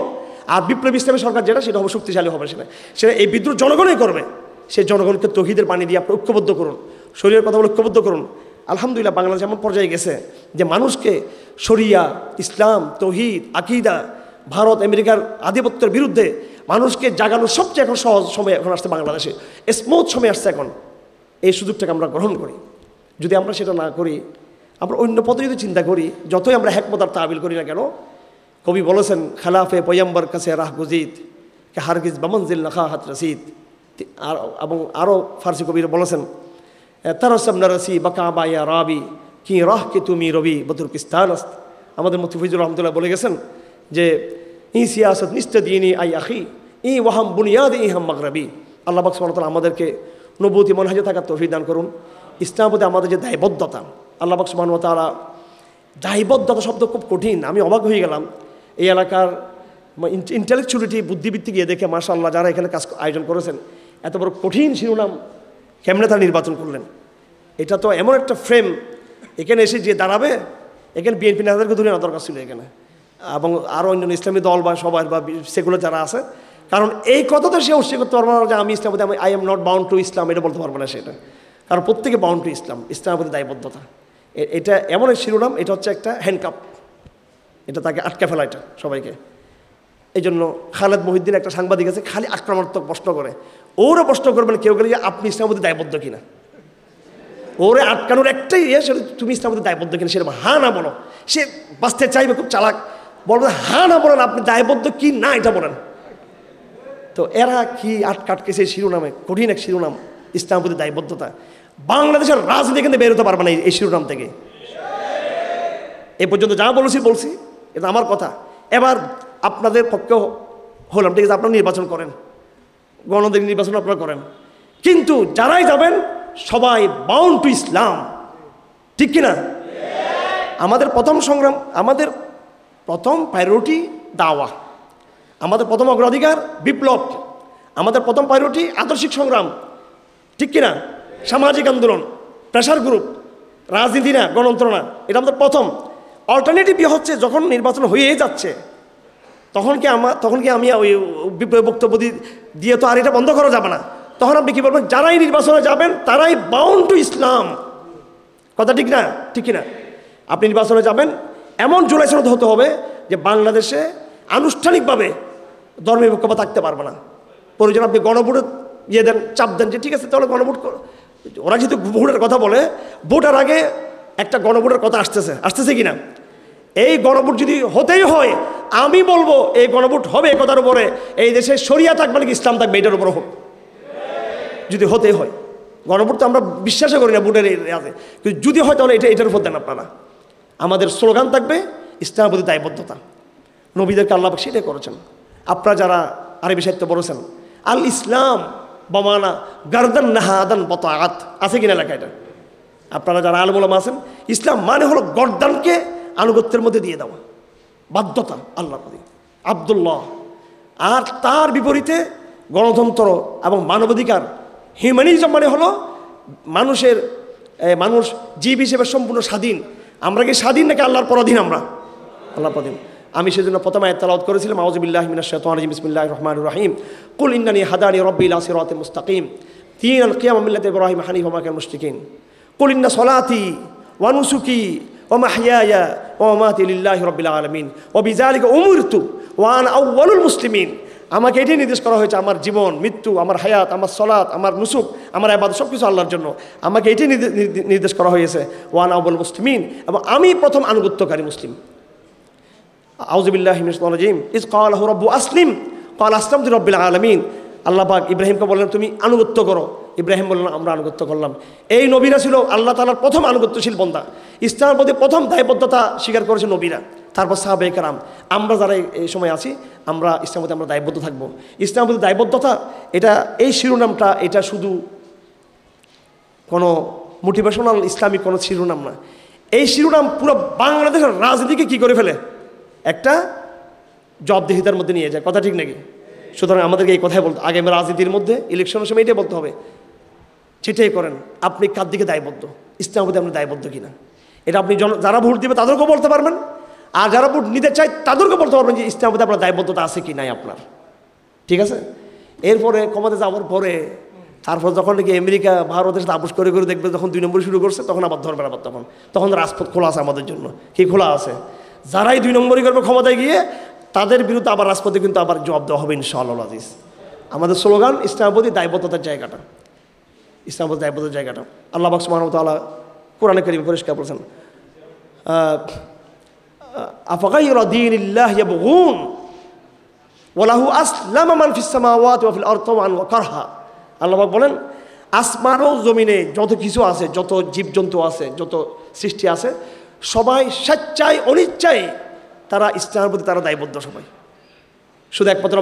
S1: আর বিপ্লবী ইসলামী সরকার যেটা, সেটা হবে শক্তিশালী হবে, সেটা এই বিদ্রোহ জনগণই করবে। সেই জনগণকে তৌহিদের পানি দিয়ে আপনি ঐক্যবদ্ধ করুন, শরীরের কথা বলে ঐক্যবদ্ধ করুন। আলহামদুলিল্লাহ বাংলাদেশ এমন পর্যায়ে গেছে যে মানুষকে শরিয়া, ইসলাম, তৌহিদ, আকিদা, ভারত আমেরিকার আধিপত্যের বিরুদ্ধে মানুষকে জাগানোর সবচেয়ে এখন সহজ সময় এখন আসছে বাংলাদেশে, স্মুথ সময় আসছে এখন। এই সুযোগটাকে আমরা গ্রহণ করি। যদি আমরা সেটা না করি, আমরা অন্য পথে যদি চিন্তা করি, যতই আমরা হেকমতার তাবিল করি না কেন, কবি বলেছেন, খালাফে পয়ম্বর কাছে রাহ গুজিদ কে হারগিজ বামনজিল নাখা হাত রসিদ। এবং আরও ফার্সি কবির বলেছেন, তারসম নরসি বাকা বায়া রাবি কি রাহ কে তুমি রবি বদুর কিস্তান আস্ত। আমাদের মুফতি ফিজুর রহমতুল্লাহ বলে গেছেন যে, ই সিয়াসত নিস্তদিনী আই আখি ই ওয়াহাম বুনিয়াদ ই হাম মাগরাবি। আল্লাহ পাক সুবহানাহু ওয়া তাআলা আমাদেরকে নবুয়তি মনহাজে থাকার তৌফিক দান করুন। ইসলামের প্রতি আমাদের যে দায়বদ্ধতা, আল্লাহ পাক সুবহানাহু ওয়া তাআলা, দায়বদ্ধতা শব্দ খুব কঠিন, আমি অবাক হয়ে গেলাম। এই এলাকার ইন্টেলেকচুয়ালিটি, বুদ্ধিবৃত্তি গিয়ে দেখে মাশাআল্লাহ, যারা এখানে কাজ আয়োজন করেছেন, এত বড় কঠিন শিরোনাম কেমনে তারা নির্বাচন করলেন। এটা তো এমন একটা ফ্রেম, এখানে এসে যে দাঁড়াবে, এখানে বিএনপি নেতাদেরকে ধরে না দরকার ছিল এখানে, এবং আরও অন্যান্য ইসলামী দল বা সবাই বা সেগুলো যারা আছে। কারণ এই কথা তো সে অস্বীকার করতে পারবে না যে আমি ইসলামের প্রতি I am not bound to ইসলাম, এটা বলতে পারবো না সেটা। কারণ প্রত্যেকে বাউন্ড টু ইসলাম, ইসলামের প্রতি দায়বদ্ধতা। এটা এমন এক শিরোনাম, এটা হচ্ছে একটা হ্যান্ডকাপ, এটা তাকে আটকে ফেলা, এটা সবাইকে। এই জন্য খালেদ মহিউদ্দিন একটা সাংবাদিক আছে, খালি আক্রমণাত্মক প্রশ্ন করে, ওরা প্রশ্ন করবেন কেউ গেলে যে আপনি ইসলামের প্রতি দায়বদ্ধ কিনা। ওরে আটকানোর একটাই সেটা তুমি ইসলামের প্রতি দায়বদ্ধ কিনা সেটা হ্যাঁ না বলো। সে বাঁচতে চাইবে, খুব চালাক, বলবে হ্যাঁ না বলেন আপনি দায়বদ্ধ কি না এটা বলেন। তো এরা কি আটকাটকেছে শিরোনামে, কঠিন এক শিরোনাম ইসলামের প্রতি দায়বদ্ধতা। বাংলাদেশের রাজনীতি কিন্তু বেরোতে পারবে না এই শিরোনাম থেকে। এই পর্যন্ত যা বলছি এটা আমার কথা। এবার আপনাদের পক্ষেও হলাম, ঠিক আছে, আপনারা নির্বাচন করেন, গণতান্ত্রিক নির্বাচন আপনারা করেন, কিন্তু যারাই যাবেন সবাই বাউন্ড টু ইসলাম, ঠিক কিনা? আমাদের প্রথম সংগ্রাম, আমাদের প্রথম প্রায়োরিটি দাওয়া, আমাদের প্রথম অগ্রাধিকার বিপ্লব, আমাদের প্রথম প্রায়োরিটি আদর্শিক সংগ্রাম, ঠিক কিনা? সামাজিক আন্দোলন, প্রেশার গ্রুপ, রাজনীতি না, গণতন্ত্র না, এটা আমাদের প্রথম। অল্টারনেটিভ হচ্ছে যখন নির্বাচন হয়ে যাচ্ছে তখন কি আমি ওই বিপ্লবী বক্তব্য দিয়ে তো আর এটা বন্ধ করা যাবে না। তখন আপনি কি বলবেন, যারাই নির্বাচনে যাবেন তারাই বাউন্ড টু ইসলাম, কথা ঠিক না? ঠিক কিনা? আপনি নির্বাচনে যাবেন এমন জুলাই সনদ হতে হবে যে বাংলাদেশে আনুষ্ঠানিকভাবে ধর্মীয় পক্ষপাত থাকতে পারবে না। প্রয়োজন আপনি গণভোটে দেন, চাপ দেন যে ঠিক আছে তাহলে গণভোট। ওরা যেহেতু ভোটের কথা বলে, ভোটার আগে একটা গণভোটের কথা আসতেছে কিনা, এই গণভোট যদি হতেই হয় আমি বলবো এই গণভোট হবে এই কথার উপরে এই দেশে শরিয়া থাকবে নাকি ইসলাম থাকবে এটার উপরে হোক, যদি হতেই হয়। গণভোট তো আমরা বিশ্বাসই করি না ভোটের আছে, কিন্তু যদি হয় তাহলে এটার উপর দেন আপনারা। আমাদের স্লোগান থাকবে ইসলামের প্রতি দায়বদ্ধতা। নবীদেরকে আল্লাহ সেটাই করেছেন। আপনারা যারা আরবি সাহিত্য পড়েছেন, আল ইসলাম বমানা গারদান নাহাদান বতাআত আছে কিনা লেখা এটা? আপনারা যারা আলেম ওলামা আছেন, ইসলাম মানে হলো গর্দানকে আনুগত্যের মধ্যে দিয়ে দেওয়া, বাধ্যতা আল্লাহর প্রতি, আব্দুল্লাহ। আর তার বিপরীতে গণতন্ত্র এবং মানবাধিকার, হিউম্যানিজম মানে হলো মানুষ জীব হিসেবে সম্পূর্ণ স্বাধীন। আমরা কি স্বাধীন নাকি আল্লাহর পরাধীন? আমরা আল্লাহর পরাধীন। আমি সেজন্য প্রথমে আয়াত তেলাওয়াত করেছিলাম, আউযু বিল্লাহি মিনাশ শাইতানির রাজিম, বিসমিল্লাহির রহমানির রহিম, কুল ইন্নানি হাদানি রাব্বি ইলা সিরাতিন মুস্তাকিম দীনাল কিয়ামা মিল্লাতি ইব্রাহিম হানিফা ওয়া মা কানা মুশরিকিন কুল ইন্না সলাতি ওয়া নুসুকি ওয়া মাহইয়ায়া ওয়া মামাতি লিল্লাহি রাব্বিল আলামিন ওয়া বিযালিকা উমিরতু ওয়া আনা আউয়ালুল মুসলিমিন। আমাকে এটাই নির্দেশ করা হয়েছে, আমার জীবন, মৃত্যু, আমার হায়াত, আমার সলাত, আমার নুসুক, আমার ইবাদত সব কিছু আল্লাহর জন্য। আমাকে এটাই নির্দেশ করা হয়েছে, ওয়া আনা আউয়ালুল মুসলিমিন, এবং আমি প্রথম আনুগত্যকারী মুসলিম। আউযু বিল্লাহি মিনাশ শাইতানির রাজিম ইয ক্বালাহু রাব্বু আসলিম ক্বালা আসলামতু লিরাব্বিল আলামিন। আল্লাহ পাক ইব্রাহিমকে বললেন তুমি আনুগত্য করো। ইব্রাহিম বললেন আমরা আনুগত্য করলাম। এই নবীরা ছিল আল্লাহ তাআলার প্রথম আনুগত্যশীল বান্দা। ইসলামের প্রতি প্রথম দায়বদ্ধতা স্বীকার করেছে নবীরা, তারপর সাহাবায়ে কেরাম। আমরা যারা এই সময় আছি আমরা ইসলামের প্রতি আমরা দায়বদ্ধ থাকবো। ইসলামের প্রতি দায়বদ্ধতা, এটা এই শিরোনামটা এটা শুধু কোনো মোটিভেশনাল ইসলামিক কোনো শিরোনাম না। এই শিরোনাম পুরো বাংলাদেশের রাজনীতিকে কী করে ফেলে, একটা জবাবদিহিতার মধ্যে নিয়ে যায়, কথা ঠিক নাকি? সুতরাং আমাদেরকে এই কথাই বলতে, আগামী রাজনীতির মধ্যে ইলেকশনের সময় এটাই বলতে হবে, সেটাই করেন আপনি কার দিকে দায়বদ্ধ, ইসলামের প্রতি আপনি দায়বদ্ধ কিনা। এটা আপনি যারা ভোট দিবে তাদেরকেও বলতে পারবেন, আর যারা ভোট নিতে চায় তাদেরকেও বলতে পারবেন যে ইসলামের প্রতি আপনার দায়বদ্ধতা আছে কি নাই আপনার, ঠিক আছে? এরপরে ক্ষমতা যাওয়ার পরে তারপর যখন নাকি আমেরিকা ভারতের সাথে আপোষ করে করে দেখবে, যখন 2 নম্বর শুরু করছে তখন আবার ধরবে, আবার তখন রাজপথ খোলা আছে আমাদের জন্য। কি খোলা আছে? যারাই 2 নম্বরই করবে ক্ষমতায় গিয়ে তাদের বিরুদ্ধে আবার রাজপথে কিন্তু আবার জবাব দেওয়া হবে ইনশাআল্লাহ আজিজ। আমাদের স্লোগান ইসলামের প্রতি দায়বদ্ধতার জায়গাটা, ইসলামের প্রতি দায়বদ্ধতার জায়গাটা আল্লাহ পাক সুবহানাহু ওয়া তাআলা কোরআনে কারীমে পরিষ্কার বলেছেন, আফগাইরা দীনিল্লাহি ইয়াবগুন ওয়া লাহু আসলামা মান ফিস সামাওয়াতি ওয়া ফিল আরদি তাওআন ওয়া কারহা। আল্লাহ পাক বলেন আসমান ও জমিনে যত কিছু আছে, যত জীবজন্তু আছে, যত সৃষ্টি আছে, সবাই স্বেচ্ছায় অনিচ্ছায় তারা ইসলামের প্রতি তারা দায়বদ্ধ। সবাই, শুধু একমাত্র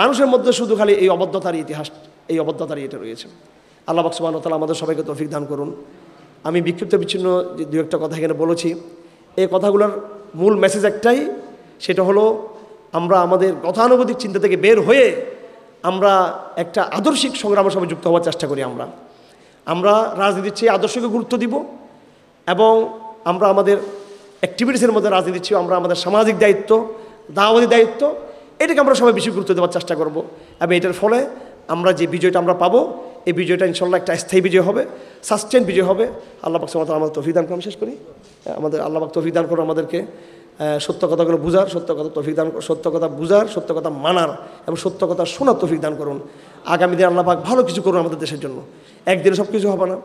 S1: মানুষের মধ্যে শুধু খালি এই অবদ্ধতার ইতিহাস, এই অবদ্ধতার এটা রয়েছে। আল্লাহ পাক সুবহানাহু ওয়া তাআলা আমাদের সবাইকে তৌফিক দান করুন। আমি বিক্ষিপ্ত বিচ্ছিন্ন যে 2-1টা কথা এখানে বলেছি, এই কথাগুলোর মূল মেসেজ একটাই, সেটা হলো আমরা আমাদের গতানুগতিক চিন্তা থেকে বের হয়ে আমরা একটা আদর্শিক সংগ্রামের সঙ্গে যুক্ত হওয়ার চেষ্টা করি। আমরা রাজনীতির চেয়ে আদর্শকে গুরুত্ব দিব, এবং আমরা আমাদের অ্যাক্টিভিটিসের মধ্যে রাজনীতির চেয়ে আমরা আমাদের সামাজিক দায়িত্ব, দাওয়াতি দায়িত্ব, এটাকে আমরা সবাই বেশি গুরুত্ব দেওয়ার চেষ্টা করব। এবং এটার ফলে আমরা যে বিজয়টা আমরা পাবো, এই বিজয়টা ইনশাল্লাহ একটা স্থায়ী বিজয় হবে, সাস্টেন বিজয় হবে। আল্লাহ পাক সুবহানাহু ওয়া তাআলা আমাদের তৌফিক দান করুন। শেষ করি, আল্লাহ পাক তৌফিক দান করুন আমাদেরকে সত্য কথাগুলো বুঝার, সত্য কথা তৌফিক দান, সত্য কথা বুঝার, সত্য কথা মানার এবং সত্য কথা শোনার তৌফিক দান করুন। আগামী দিনে আল্লাহ পাক ভালো কিছু করুন আমাদের দেশের জন্য। একদিনে সব কিছু হবে না,